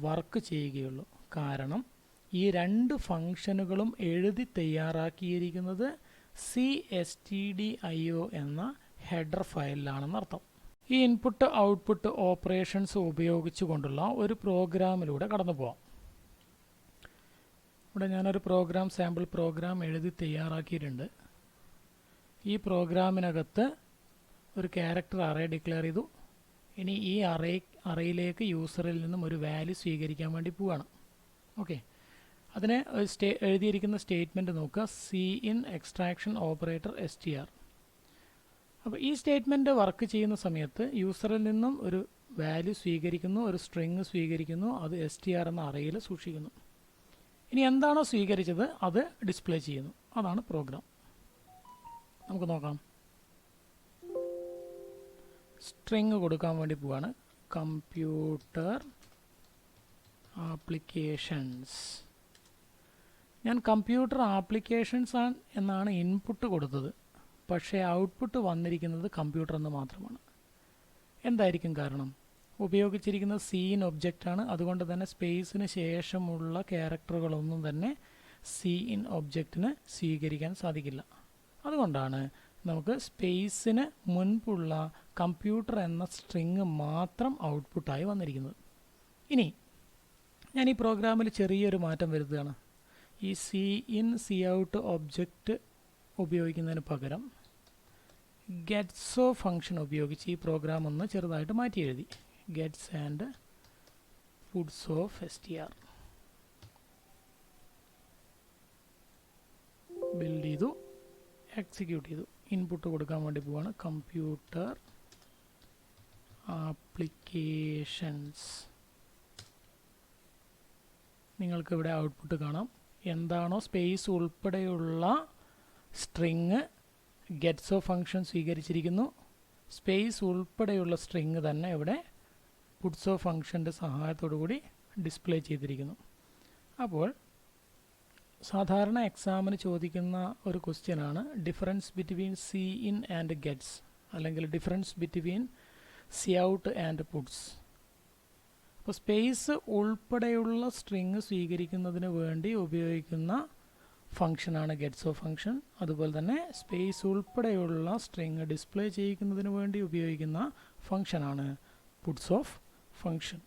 വർക്ക് ചെയ്യുകയുള്ളൂ. കാരണം ഈ രണ്ട് ഫംഗ്ഷനുകളും എഴുതി തയ്യാറാക്കിയിരിക്കുന്നത് cstdio എന്ന ഹെഡർ ഫയലിലാണെന്നർത്ഥം. ഈ ഇൻപുട്ട് ഔട്ട്പുട്ട് ഓപ്പറേഷൻസ് ഉപയോഗിച്ചുകൊണ്ടുള്ള ഒരു പ്രോഗ്രാമിലൂടെ കടന്നു പോവാം. ഇവിടെ ഞാനൊരു സാമ്പിൾ പ്രോഗ്രാം എഴുതി തയ്യാറാക്കിയിട്ടുണ്ട്. ഈ പ്രോഗ്രാമിനകത്ത് ഒരു ക്യാരക്ടർ അറേ ഡിക്ലെയർ ചെയ്തു. ഇനി ഈ അറേയിലേക്ക് യൂസറിൽ നിന്നും ഒരു വാല്യൂ സ്വീകരിക്കാൻ വേണ്ടി പോവുകയാണ്. ഓക്കെ, അതിന് എഴുതിയിരിക്കുന്ന സ്റ്റേറ്റ്മെൻറ്റ് നോക്കുക, cin എക്സ്ട്രാക്ഷൻ ഓപ്പറേറ്റർ str. അപ്പോൾ ഈ സ്റ്റേറ്റ്മെൻറ്റ് വർക്ക് ചെയ്യുന്ന സമയത്ത് യൂസറിൽ നിന്നും ഒരു വാല്യൂ സ്വീകരിക്കുന്നു, ഒരു സ്ട്രിങ് സ്വീകരിക്കുന്നു, അത് str എന്ന അറേയിൽ സൂക്ഷിക്കുന്നു. ഇനി എന്താണോ സ്വീകരിച്ചത് അത് ഡിസ്പ്ലേ ചെയ്യുന്നു. അതാണ് പ്രോഗ്രാം. നമുക്ക് നോക്കാം. സ്ട്രിങ് കൊടുക്കാൻ വേണ്ടി പോവാണ്. Computer applications. ഞാൻ കമ്പ്യൂട്ടർ ആപ്ലിക്കേഷൻസ് എന്നാണ് ഇൻപുട്ട് കൊടുത്തത്. പക്ഷേ ഔട്ട്പുട്ട് വന്നിരിക്കുന്നത് കമ്പ്യൂട്ടർ എന്ന് മാത്രമാണ്. എന്തായിരിക്കും കാരണം? ഉപയോഗിച്ചിരിക്കുന്നത് cin ഒബ്ജക്റ്റാണ്. അതുകൊണ്ട് തന്നെ സ്പേസിന് ശേഷമുള്ള ക്യാരക്ടറുകളൊന്നും തന്നെ cin ഒബ്ജക്റ്റിന് സ്വീകരിക്കാൻ സാധിക്കില്ല. അതുകൊണ്ടാണ് നമുക്ക് സ്പേസിന് മുൻപുള്ള കമ്പ്യൂട്ടർ എന്ന സ്ട്രിങ് മാത്രം ഔട്ട്പുട്ടായി വന്നിരിക്കുന്നത്. ഇനി ഞാൻ ഈ പ്രോഗ്രാമിൽ ചെറിയൊരു മാറ്റം വരുത്തുകയാണ്. ഈ cin cout ഒബ്ജക്റ്റ് ഉപയോഗിക്കുന്നതിന് പകരം ഗെറ്റ്സോ ഫംഗ്ഷൻ ഉപയോഗിച്ച് ഈ പ്രോഗ്രാം ഒന്ന് ചെറുതായിട്ട് മാറ്റി എഴുതി. Gets and puts of str build ചെയ്തു, എക്സിക്യൂട്ട് ചെയ്തു. ഇൻപുട്ട് കൊടുക്കാൻ വേണ്ടി പോവാണ്. Computer applications. നിങ്ങൾക്ക് ഇവിടെ ഔട്ട്പുട്ട് കാണാം. എന്താണോ സ്പേസ് ഉൾപ്പെടെയുള്ള സ്ട്രിങ് ഗെറ്റ്സോ ഫംഗ്ഷൻ സ്വീകരിച്ചിരിക്കുന്നു. സ്പേസ് ഉൾപ്പെടെയുള്ള സ്ട്രിങ് തന്നെ ഇവിടെ പുട്സോ ഫംഗ്ഷൻ്റെ സഹായത്തോടു കൂടി ഡിസ്പ്ലേ ചെയ്തിരിക്കുന്നു. അപ്പോൾ സാധാരണ എക്സാമിന് ചോദിക്കുന്ന ഒരു ക്വസ്റ്റ്യനാണ് difference between cin and gets, അല്ലെങ്കിൽ difference between cout and puts. അപ്പോൾ സ്പേസ് ഉൾപ്പെടെയുള്ള സ്ട്രിങ് സ്വീകരിക്കുന്നതിന് വേണ്ടി ഉപയോഗിക്കുന്ന ഫംഗ്ഷനാണ് ഗെറ്റ്സോ ഫംഗ്ഷൻ. അതുപോലെ തന്നെ സ്പേസ് ഉൾപ്പെടെയുള്ള സ്ട്രിങ് ഡിസ്പ്ലേ ചെയ്യിക്കുന്നതിന് വേണ്ടി ഉപയോഗിക്കുന്ന ഫംഗ്ഷനാണ് പുട്സ് ഓഫ് ഫംഗ്ഷൻ.